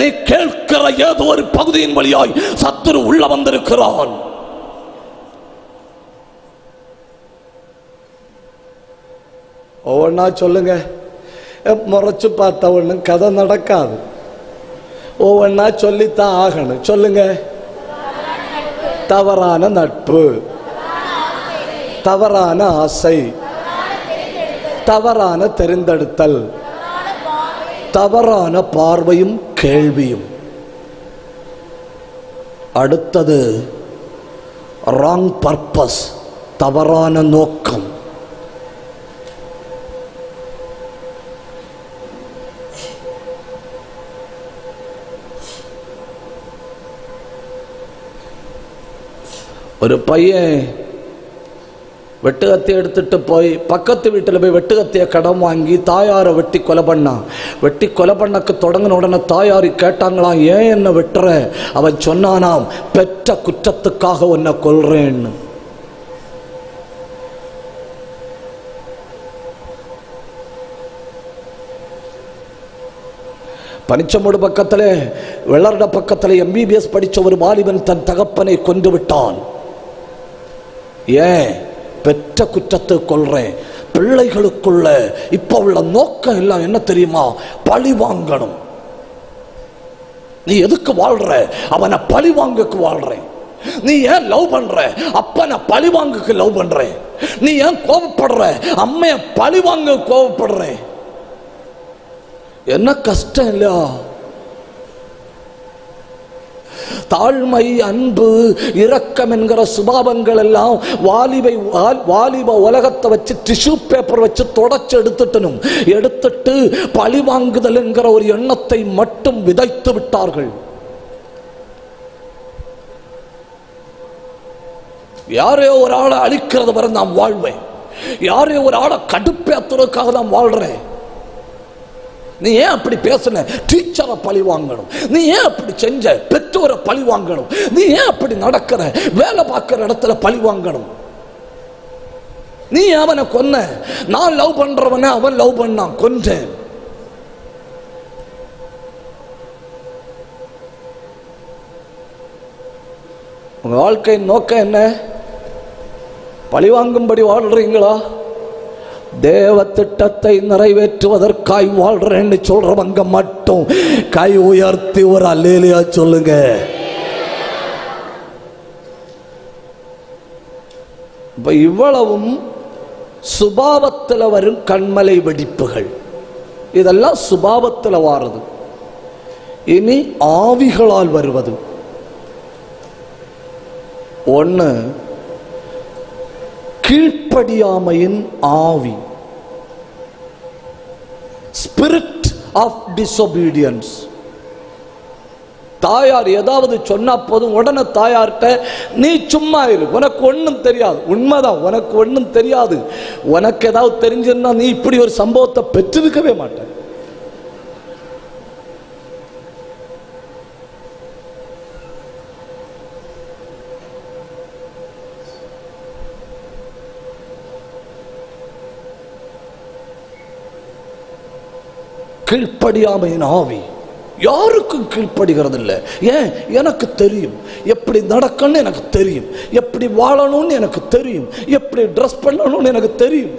நீ கேட்கிற ஏதோ ஒரு பகுதியின் வழியாய் சத்துரு உள்ள வந்திருக்கிறான். ஒவ்வொன்னா சொல்லுங்க. முறைச்சு பார்த்தா ஒன்றும் கதை நடக்காது. ஒவ்வொன்னா சொல்லித்தான் ஆகணும். சொல்லுங்க. தவறான நட்பு, தவறான ஆசை, தவறான தெரிந்தெடுத்தல், தவறான பார்வையும் கேள்வியும். அடுத்தது ராங் பர்பஸ், தவறான நோக்கம். ஒரு பையன் வெட்டுக்கத்தி எடுத்துட்டு போய் பக்கத்து வீட்டில் போய் வெட்டுக்கத்தியை கடன் வாங்கி தாயாரை வெட்டி கொலை பண்ணான். வெட்டி கொலை பண்ணக்கு தொடங்கின உடனே தாயாரி கேட்டாங்களாம், ஏன் என்ன வெட்டுற? அவன் சொன்னானாம், பெற்ற குற்றத்துக்காக உன்னை கொல்றேன்னு. பனிச்சமோடு பக்கத்தில் வெள்ளர்ட பக்கத்தில் MBBS படித்த ஒரு வாலிபன் தன் தகப்பனை கொண்டு விட்டான். ஏன்? பெற்ற குற்றத்தை கொள்றேன். பிள்ளைகளுக்குள்ள இப்ப உள்ள நோக்கம் எல்லாம் என்ன தெரியுமா? பழி வாங்கணும். நீ எதுக்கு வாழ்ற? அவனை பழி வாங்கக்கு வாழ்றேன். நீ ஏன் லவ் பண்ற? அப்பனை பழி வாங்கக்கு லவ் பண்றேன். நீ ஏன் கோபப்படுற? அம்மைய பழி வாங்க கோபப்படுறேன். என்ன கஷ்டம் இல்லையா? தாழ்மை, அன்பு, இரக்கம் என்கிற சுபாவங்கள் எல்லாம் வாலிப உலகத்தை வச்சு டிஷ்யூ பேப்பர் வச்சு தொடச்சு எடுத்துட்டு பழி வாங்குதல் என்கிற ஒரு எண்ணத்தை மட்டும் விதைத்து விட்டார்கள். யாரையோ ஒரு ஆளை அழிக்கிறது வரை நான் வாழ்வேன், யாரையோ ஒரு ஆளை கடுப்பேத்துறதுக்காக நான் வாழ்றேன். நீ ஏன் அப்படி பேசுன? டீச்சரை பழி வாங்கணும். நீ ஏன் அப்படி செஞ்ச? பெற்றோரை பழி வாங்கணும். நீ ஏன் அப்படி நடக்கிற? வேலை பார்க்கிற இடத்துல பழி வாங்கணும். நீ அவனை கொன்ன, நான் லவ் பண்றவன அவன் லவ் பண்ணான், கொன்றேன். உங்க வாழ்க்கையின் நோக்கம் என்ன? பழிவாங்கும்படி வாழ்றீங்களா? தேவ திட்டத்தை நிறைவேற்றுவதற்காய் வாழ்றேன்னு சொல்றவங்க மட்டும் கை உயர்த்தி ஒரு அல்லேலூயா சொல்லுங்க. இப்ப இவ்வளவும் சுபாவத்தில் வரும் கண்மலை வெடிப்புகள், இதெல்லாம் சுபாவத்தில் வாருது. இனி ஆவிகளால் வருவது. ஒன்று, கீழ்ப்படியாமையின் ஆவி, ஸ்பிரிட் ஆஃப் டிசோபீடியன்ஸ். தாயார் ஏதாவது சொன்னா போதும் உடனே தாயார்கிட்ட நீ சும்மா இரு, உனக்கு ஒன்றும் தெரியாது. உண்மைதான், உனக்கு ஒன்றும் தெரியாது. உனக்கு ஏதாவது தெரிஞ்சிருந்தா நீ இப்படி ஒரு சம்பவத்தை பெற்றிருக்கவே மாட்ட. கீழ்ப்படியாமையின் ஆவி யாருக்கும் கீழ்ப்படுகிறது இல்லை. ஏன்? எனக்கு தெரியும் எப்படி நடக்கணும்னு, எனக்கு தெரியும் எப்படி வாழணும்னு, எனக்கு தெரியும் எப்படி ட்ரெஸ் பண்ணணும்னு, எனக்கு தெரியும்.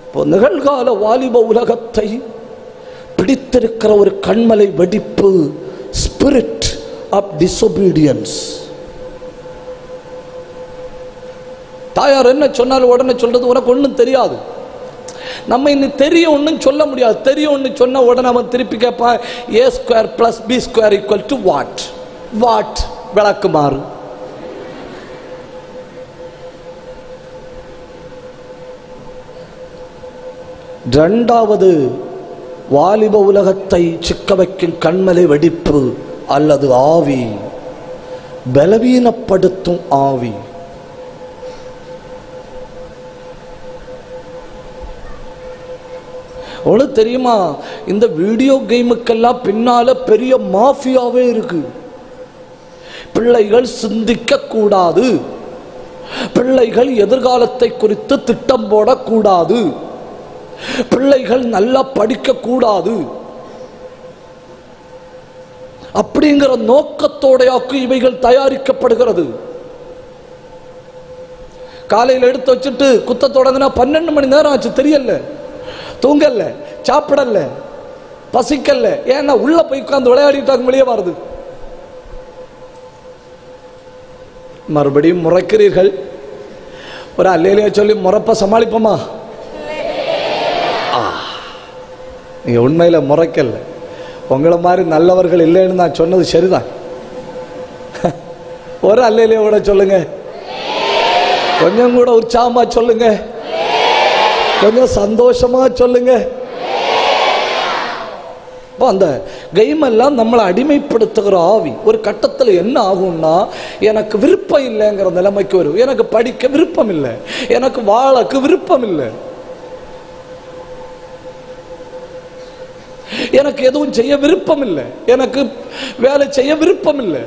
இப்போ நிகழ்கால வாலிப உலகத்தை பிடித்திருக்கிற ஒரு கண்மலை வெடிப்பு, ஸ்பிரிட் ஆஃப் டிசோபீடியன்ஸ். தாயார் என்ன சொன்னாலும் உடனே சொல்றது உனக்கு ஒன்றும் தெரியாது. நம்ம இன்னும் தெரியும் ஒன்றும் சொல்ல முடியாது. தெரியும் ஒன்று சொன்ன உடனே அவன் திருப்பி கேட்பான், a square plus b square equal to what? What விளக்குமாறு. இரண்டாவது வாலிப உலகத்தை சிக்க வைக்கும் கண்மலை வெடிப்பு அல்லது ஆவி, பலவீனப்படுத்தும் ஆவி. உனக்கு தெரியுமா, இந்த வீடியோ கேமுக்கெல்லாம் பின்னால பெரிய மாஃபியாவே இருக்கு. பிள்ளைகள் சிந்திக்க கூடாது, பிள்ளைகள் எதிர்காலத்தை குறித்து திட்டம் போடக்கூடாது, பிள்ளைகள் நல்லா படிக்க கூடாது அப்படிங்கிற நோக்கத்தோடையாக்கு இவைகள் தயாரிக்கப்படுகிறது. காலையில் எடுத்து வச்சுட்டு குத்த தொடங்கினா 12 மணி நேரம் ஆச்சு, தெரியல, தூங்கல, சாப்பிடல, பசிக்கல. ஏன்னா உள்ள போய் உட்கார்ந்து விளையாடிட்டாங்க, வெளியே வருது. மறுபடியும் முறைக்கிறீர்கள். ஒரு அல்லேலூயா சொல்லி முறைப்ப சமாளிப்போமா? நீங்க உண்மையில முறைக்கல. உங்களை மாதிரி நல்லவர்கள் இல்லைன்னு நான் சொன்னது சரிதான். ஒரு அல்லேலூயா கூட சொல்லுங்க, கொஞ்சம் கூட உற்சாகமா சொல்லுங்க, கொஞ்சம் சந்தோஷமா சொல்லுங்க. அந்த கேம் எல்லாம் நம்மளை அடிமைப்படுத்துகிற ஆவி ஒரு கட்டத்தில் என்ன ஆகும்னா, எனக்கு விருப்பம் இல்லைங்கிற நிலைமைக்கு வரும். எனக்கு படிக்க விருப்பம் இல்லை, எனக்கு வாழக்கு விருப்பம் இல்லை, எனக்கு எதுவும் செய்ய விருப்பம் இல்லை, எனக்கு வேலை செய்ய விருப்பம் இல்லை.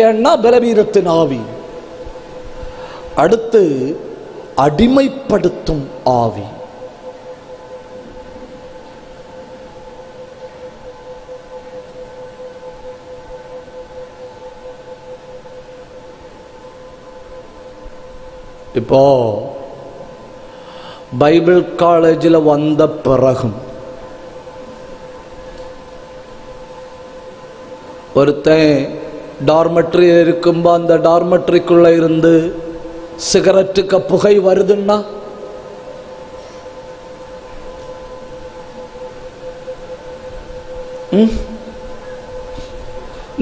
ஏன்னா பலவீனத்தின் ஆவி. அடுத்து அடிமைப்படுத்தும் ஆவி. இப்போ பைபிள் காலேஜில் வந்த பிறகும் ஒருத்தன் டார்மெட்ரி இருக்கும்போ அந்த டார்மெட்ரிக்குள்ள இருந்து சிகரெட்டுக்கு புகை வருதுன்னா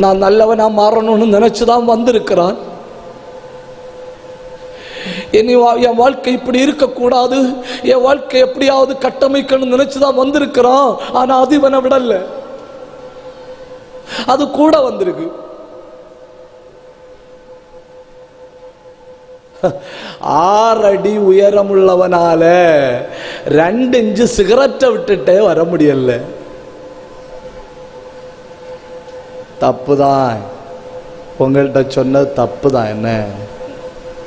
நான் நல்லவனா மாறணும்னு நினைச்சுதான் வந்திருக்கிறான். என் வாழ்க்கை இப்படி இருக்கக்கூடாது, என் வாழ்க்கை எப்படியாவது கட்டமைக்கணும்னு நினைச்சுதான் வந்திருக்கிறான். ஆனா அது இவனை விடல, அது கூட வந்திருக்கு. 6 அடி உயரம் உள்ளவனால 2 இன்ச்சு சிகரெட்டை விட்டுட்டே வர முடியல. தப்புதான், உங்கள்கிட்ட சொன்னது தப்புதான். என்ன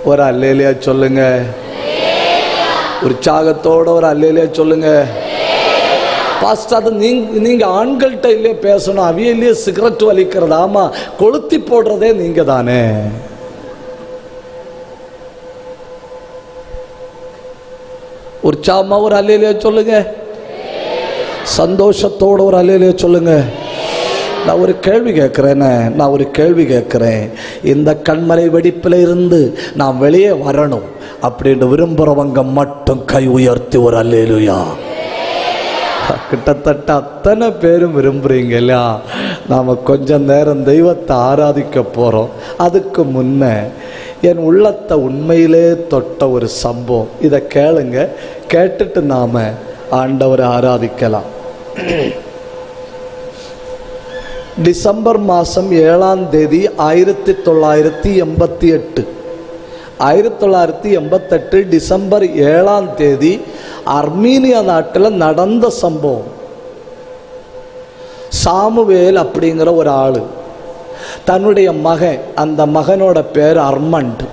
ஒரு அல்லேலியா சொல்லுங்க, உற்சாகத்தோட ஒரு அல்லேலியா சொல்லுங்க. பாஸ்டர், அது நீங்க ஆண்கள்கிட்ட இல்லையே பேசணும், அவியலையே சிகரெட் வலிக்கிறது. ஆமா, கொளுத்தி போடுறதே நீங்க தானே. உற்சாகமா ஒரு அல்லேலியா சொல்லுங்க, சந்தோஷத்தோட ஒரு அல்லேலியா சொல்லுங்க. நான் ஒரு கேள்வி கேட்கிறேன். இந்த கண்மலை வெடிப்பில் இருந்து நான் வெளியே வரணும் அப்படின்னு விரும்புறவங்க மட்டும் கை உயர்த்தி ஒரு அல்லேலூயா. கிட்டத்தட்ட அத்தனை பேரும் விரும்புறீங்க இல்லையா? நாம கொஞ்ச நேரம் தெய்வத்தை ஆராதிக்க போறோம். அதுக்கு முன்ன என் உள்ளத்தை உண்மையிலே தொட்ட ஒரு சம்பவம், இதை கேளுங்க. கேட்டுட்டு நாம ஆண்டவரை ஆராதிக்கலாம். டிசம்பர் மாதம் 7ஆம் தேதி 1988 1988 டிசம்பர் 7ஆம் தேதி அர்மீனியா நாட்டில் நடந்த சம்பவம். சாமுவேல் அப்படிங்கிற ஒரு ஆள் தன்னுடைய மகன், அந்த மகனோட பேர் அர்மண்ட்,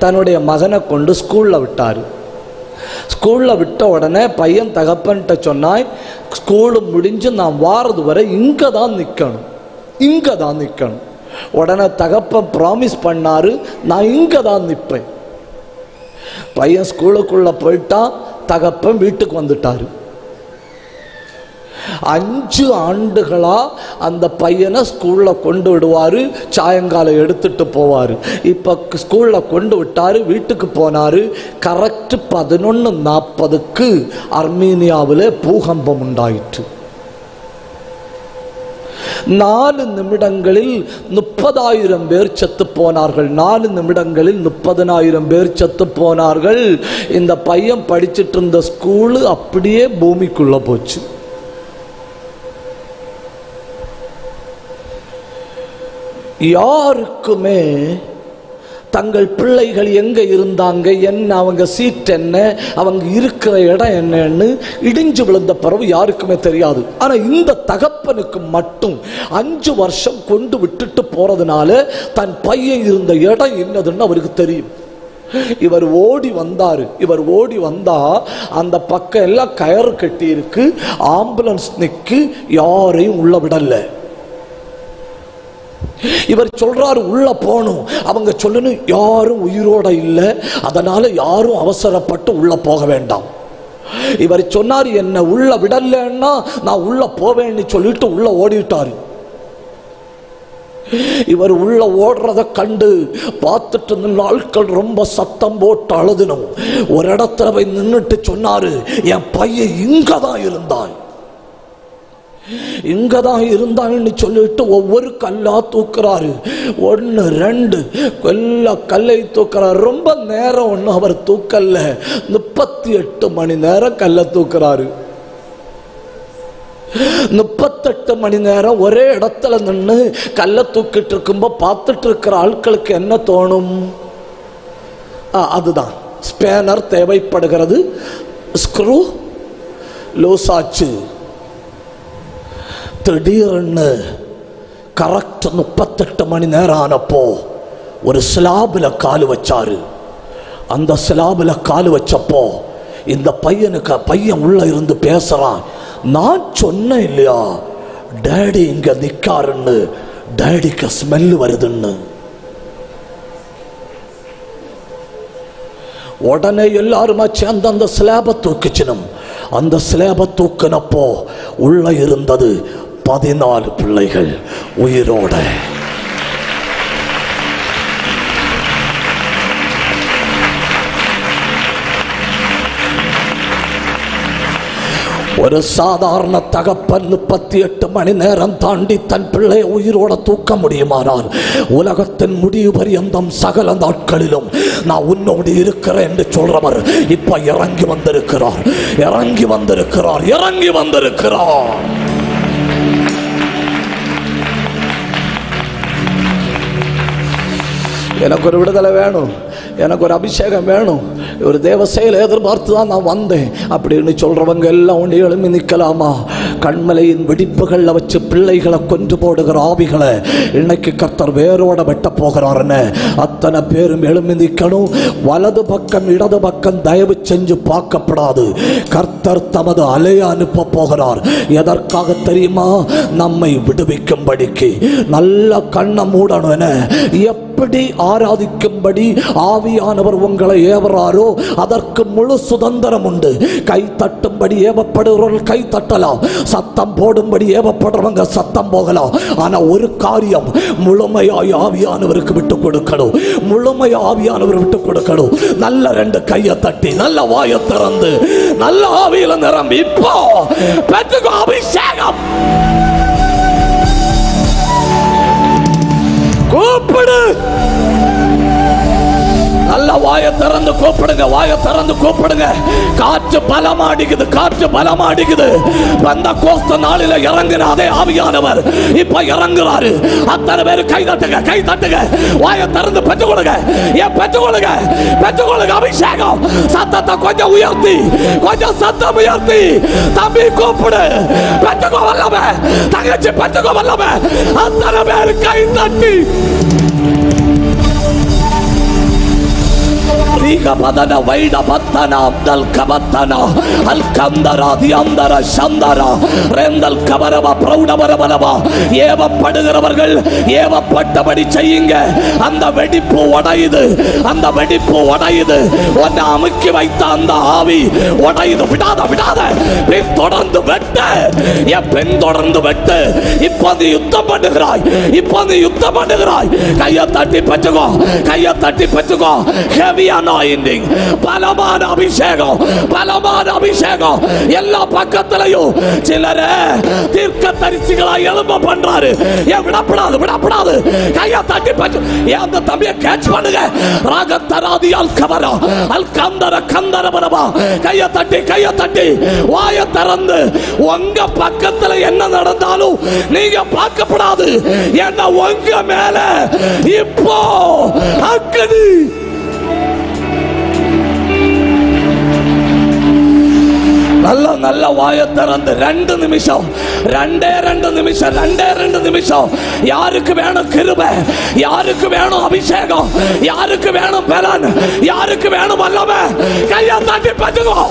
தன்னுடைய மகனை கொண்டு ஸ்கூலில் விட்டார். ஸ்கூலில் விட்ட உடனே பையன் தகப்பன்கிட்ட சொன்னாய், ஸ்கூலு முடிஞ்சு நான் வாரது வரை இங்கே தான் நிற்கணும். உடனே தகப்பன் ப்ராமிஸ் பண்ணாரு, நான் இங்கே தான் நிற்பேன். பையன் ஸ்கூலுக்குள்ள போயிட்டான், தகப்பன் வீட்டுக்கு வந்துட்டாரு. 5 ஆண்டுகளா அந்த பையனை ஸ்கூல்ல கொண்டு விடுவாரு, சாயங்காலம் எடுத்துட்டு போவாரு. இப்ப ஸ்கூல்ல கொண்டு விட்டாரு, வீட்டுக்கு போனாரு. கரெக்ட் 11:40 அர்மீனியாவிலே பூகம்பம் உண்டாயிற்று. 4 நிமிடங்களில் 30,000 பேர் செத்து போனார்கள். 4 நிமிடங்களில் 30,000 பேர் செத்து போனார்கள். இந்த பையன் படிச்சிட்டு இருந்த ஸ்கூலு அப்படியே பூமிக்குள்ள போச்சு. யாருக்குமே தங்கள் பிள்ளைகள் எங்க இருந்தாங்க, என்ன அவங்க சீட் என்ன, அவங்க இருக்கிற இடம் என்னன்னு இடிஞ்சு விழுந்த பிறகு யாருக்குமே தெரியாது. ஆனா இந்த தகப்பனுக்கு மட்டும் 5 வருஷம் கொண்டு விட்டுட்டு போறதுனால தன் பையன் இருந்த இடம் என்னதுன்னு அவருக்கு தெரியும். இவர் ஓடி வந்தா அந்த பக்கம் எல்லாம் கயறு கட்டி இருக்கு, ஆம்புலன்ஸ் நிக்கு, யாரையும் உள்ள விடல. இவர் சொல்றாரு உள்ள போகணும், அவங்க சொல்லணும் யாரும் உயிரோட இல்லை, அதனால யாரும் அவசரப்பட்டு உள்ள போக வேண்டாம். இவர் சொன்னார் என்ன உள்ள விடலன்னா நான் உள்ள போவேன்னு சொல்லிட்டு உள்ள ஓடிட்டாரு. இவர் உள்ள ஓடுறத கண்டு பார்த்துட்டு இருந்த ஆட்கள் ரொம்ப சத்தம் போட்டு அழுதினோம். ஒரு இடத்துல போய் நின்றுட்டு சொன்னாரு, என் பையன் இங்கதான் இருந்தான்னு சொல்லிட்டு ஒவ்வொரு கல்லா தூக்குறாரு. 1 2 எல்லா கல்லை தூக்குறாரு. ரொம்ப நேரம் ஒன்னும் அவர் தூக்கல்ல, 38 மணி நேரம் கல்லை தூக்குறாரு. 38 மணி நேரம் ஒரே இடத்துல நின்று கல்லை தூக்கிட்டு இருக்கும்போது பார்த்துட்டு இருக்கிற ஆட்களுக்கு என்ன தோணும்? அதுதான் ஸ்பேனர் தேவைப்படுகிறது. ஸ்க்ரூ லூஸ் ஆச்சு. திடீர்னு கரெக்ட் 38 மணி நேரம் ஆனப்போ ஒரு ஸ்லாபில் காலு வச்சாரு. அந்த ஸ்லாபில் காலு வச்சப்போ இந்த பையன் உள்ள இருந்து பேசுறான், நான் சொன்னேன் இல்லையா டேடி இங்க நிக்காருன்னு, டேடிக்கு ஸ்மெல் வருதுன்னு. உடனே எல்லாருமா சேர்ந்து அந்த ஸ்லாபை தூக்கிச்சினும். அந்த ஸ்லாபை தூக்கினப்போ உள்ள இருந்தது 14 பிள்ளைகள் உயிரோட. ஒரு சாதாரண தகப்பன் 38 மணி நேரம் தாண்டி தன் பிள்ளையை உயிரோட தூக்க முடியுமானால் உலகத்தின் முடிவு பரியந்தம் சகல நாட்களிலும் நான் உன்னோடு இருக்கிறேன் என்று சொல்றவர் இப்ப இறங்கி வந்திருக்கிறார், இறங்கி வந்திருக்கிறார், இறங்கி வந்திருக்கிறார். எனக்கு ஒரு விடுதலை வேணும், எனக்கு ஒரு அபிஷேகம் வேணும், ஒரு தேவ செயலை எதிர்பார்த்து தான் நான் வந்தேன் அப்படின்னு சொல்றவங்க எல்லாம் ஒன்று எழுப்பி நிற்கலாமா? கண்மலையின் வெடிப்புகளில் வச்சு பிள்ளைகளை கொன்று போடுகிற ஆவிகளை இன்னைக்கு கர்த்தர் வேரோட வெட்ட போகிறாருன்னு அத்தனை பேரும் எழுப்பி நிற்கணும். வலது பக்கம் இடது பக்கம் தயவு செஞ்சு பார்க்கப்படாது. கர்த்தர் தமது அலையை அனுப்ப போகிறார். எதற்காக தெரியுமா? நம்மை விடுவிக்கும்படிக்கு. நல்ல கண்ணை மூடணும். எப்படி ஆராதிக்கும்படி ஆவியானவர் உங்களை ஏவறாரோ அதற்கு முழு சுதந்திரம் உண்டு. கை தட்டும்படி ஏவப்படுகிறவர்கள் கை தட்டலாம், சத்தம் போடும்படி ஏவப்படுறவங்க சத்தம் போகலாம். ஆனா ஒரு காரியம், முழுமையாய் ஆவியானவருக்கு விட்டு கொடுக்கணும், முழுமையா ஆவியானவர் விட்டு கொடுக்கணும். நல்ல 2 கையை தட்டி நல்ல வாயை திறந்து நல்ல ஆவியில நிரம்பி இப்போ பெற்றுக்கோ அபிஷேகம். கூப்பிடு, நல்ல வாயை திறந்து கூப்பிடுங்க, வாயை திறந்து கூப்பிடுங்க. காற்று பலமாடிக்குது, காற்று பலமாடிக்குது. பெந்தெகோஸ்து நாளில இறங்குற அதே ஆவியானவர் இப்ப இறங்குறாரு. அத்தனை பேர் கை தட்டுங்க, கை தட்டுங்க, வாயை திறந்து பெற்றுக்கொள்ளுங்க. ஏன் பெற்றுக்கொள்ளுங்க, பெற்றுக்கொள்ளுங்க அபிஷேகம். சத்தத்தை கொஞ்சம் உயர்த்தி, கொஞ்சம் சத்தம் உயர்த்தி. தம்பி கூப்பிடு, பெற்றுக்கோ வல்லமே, தங்கச்சி பெற்றுக்கோ வல்லமே. அத்தனை பேர் கை தட்டி Rigabadana Vaida Batana Abdal Kabatana Alkandara Diandara Shandara Rendal Kabarava Proudabarava Eva Padagaravargal Eva Patabadi Chayinga and the Vedipo Wadaid and the Vedipo Wadaid what the Amiki Vaita and the Havi what are you the Vidada Vidada Pintodan the Vette Ya Pintodan the Vette Ipon the Yuttapadagrai Ipon the Yuttapadagrai Kayatati Patago Kayatati Patago Heavy anointing பலமான அபிஷேகம் பலமான அபிஷேகம் எல்லா பக்கத்திலையும் சிலரே தீர்க்கதரிசிகளாய் எழும்ப பண்றாரு ஏன் விடப்படாது விடப்படாது கையை தட்டி ஏன் அந்த தம்பியை கேட்ச் பண்ணுங்க ராகத்தராதியால் கவரா அல் கந்தர கந்தர பரபா கையை தட்டி வாயை திறந்து உங்க பக்கத்துல என்ன நடந்தாலும் நீங்க பார்க்கப்படாது ஏன்னா உங்க மேல இப்போ அக்கடி நல்ல நல்ல வாயை திறந்து 2 நிமிஷம் 2 நிமிஷம் யாருக்கு வேணும் கிருபை யாருக்கு வேணும் அபிஷேகம் யாருக்கு வேணும் பலன் யாருக்கு வேணும் வல்லமை கையை தட்டி பெற்றுக்கோ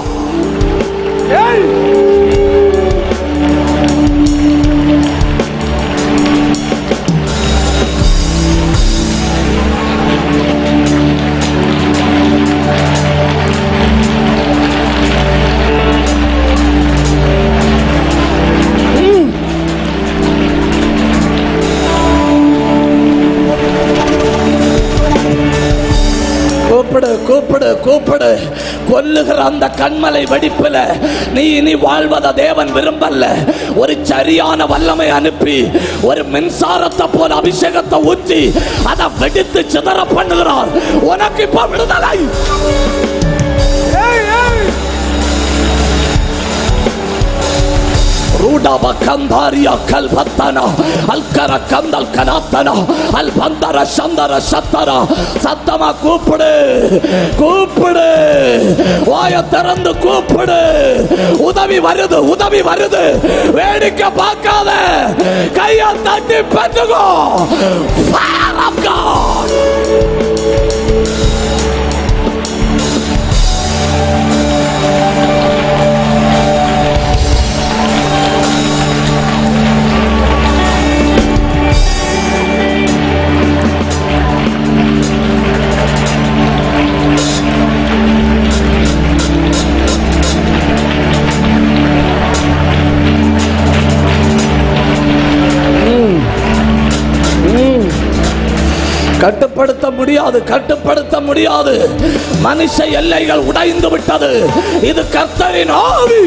கூப்பிடு கொல்லுகிற அந்த கண்மலை வெடிப்புல நீ இனி வாழ்வத தேவன் விரும்பல ஒரு சரியான வல்லமை அனுப்பி ஒரு மின்சாரத்தை போல அபிஷேகத்தை ஊற்றி அதை வெடித்து சிதற பண்ணுகிறார் உனக்கு இப்ப விடுதலை Rudaba Kandaria Kalbatana Alkara Kandal Kanatana Albandara Shandara Shatara Satama Kupade Vaya Tarandu Kupade Udavi Varadu Vedika Bakade Kaya Tati Patugo Fire of God கட்டுப்படுத்த முடியாது மனுஷ எல்லைகள் உடைந்து விட்டது இது கர்த்தரின் ஆவி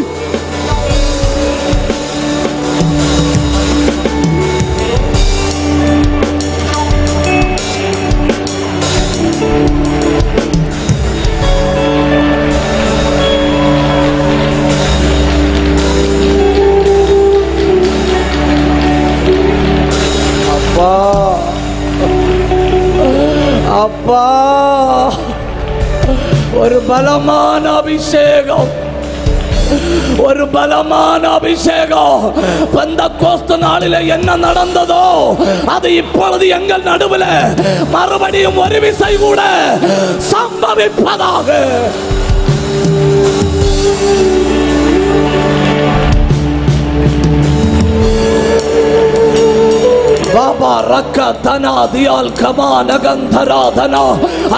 அப்பா ஒரு பலமான அபிஷேகம், ஒரு பலமான அபிஷேகம். பெந்தெக்கோஸ்து நாளிலே என்ன நடந்ததோ அது இப்பொழுது எங்கள் நடுவில் மறுபடியும் ஒரு விசை கூட சம்பவிப்பதாக. பாபா ரக்க தனா தியால் கமான கந்தராதனா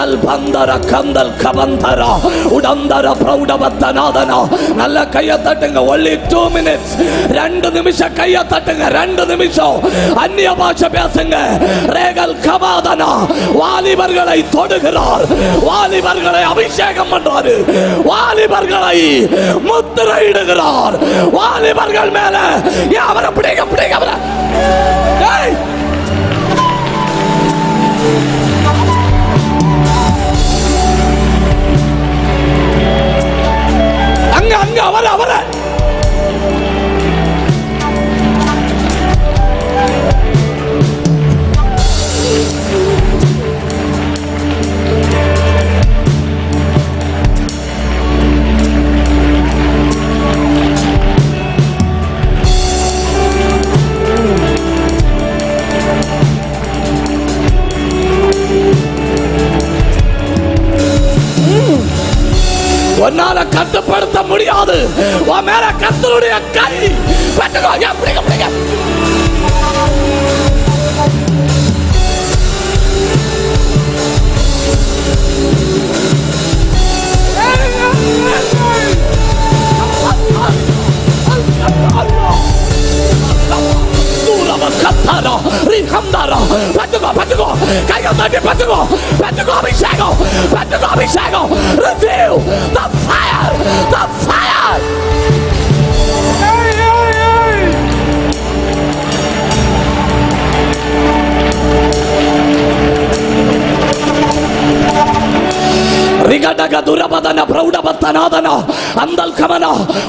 அல்பந்தர கந்தல் கபந்தரா உடந்தர பிரௌடவத்தனாதனா. நல்ல கையை தட்டுங்க. only 2 minutes. 2 நிமிஷம் கையை தட்டுங்க. 2 நிமிஷம் அந்நிய பாஷை பேசுங்க. ரேகல் கபாதனா வாலிபர்களை தொடுகிறார், வாலிபர்களை அபிஷேகம் பண்றாரு, வாலிபர்களை முத்திரையிடுகிறார். வாலிபர்கள் மேல அவரை பிடிக்க பிடிக்க அவரை அங்க அங்க அவரை அவரை உன்னால கட்டுப்படுத்த முடியாது. உன் மேல கர்த்தருடைய கை பட்டுக்கோ. பிடிக்க பிடிக்க பட்டுக்கோ பட்டுக்கோ கையை தட்டி பட்டுக்கோ பட்டுக்கோ அபிஷேகம் பட்டுக்கோ அபிஷேகம். Receive the fire, the fire.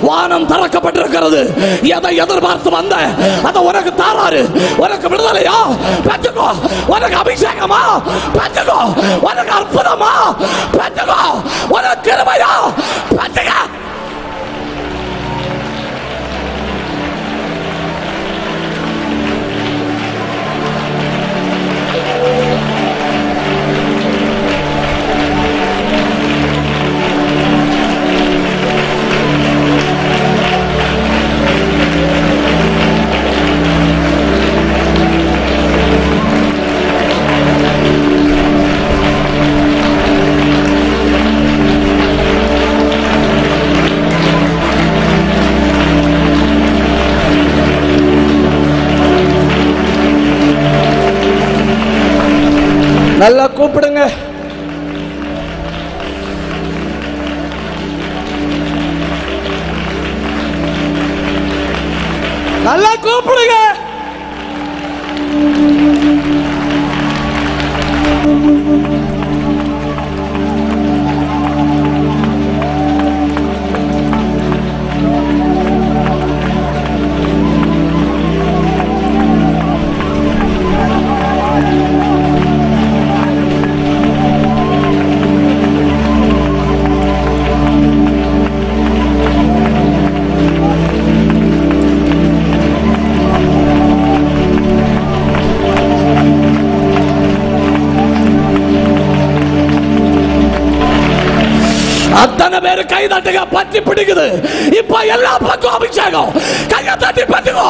வானம் திறக்கப்பட்டிருக்கிறது. எதை எதிர்பார்த்து வந்த அதை உனக்கு தாராரு. உனக்கு விடுதலையா பெற்றுக்கோ, உனக்கு அபிஷேகமா பெற்றுக்கோ, உனக்கு அற்புதமா பெற்றுக்கோ, உனக்கு கிருபையா பெற்றுக்க. நல்லா கூப்பிடுங்க. நல்லா கூப்பிடுங்க. அத்தனை பேரு கை தட்டுங்க. பற்றி பிடிக்குது. இப்ப எல்லா பக்கம் அபிஷேகம். கையை தட்டி பட்டுக்கோ.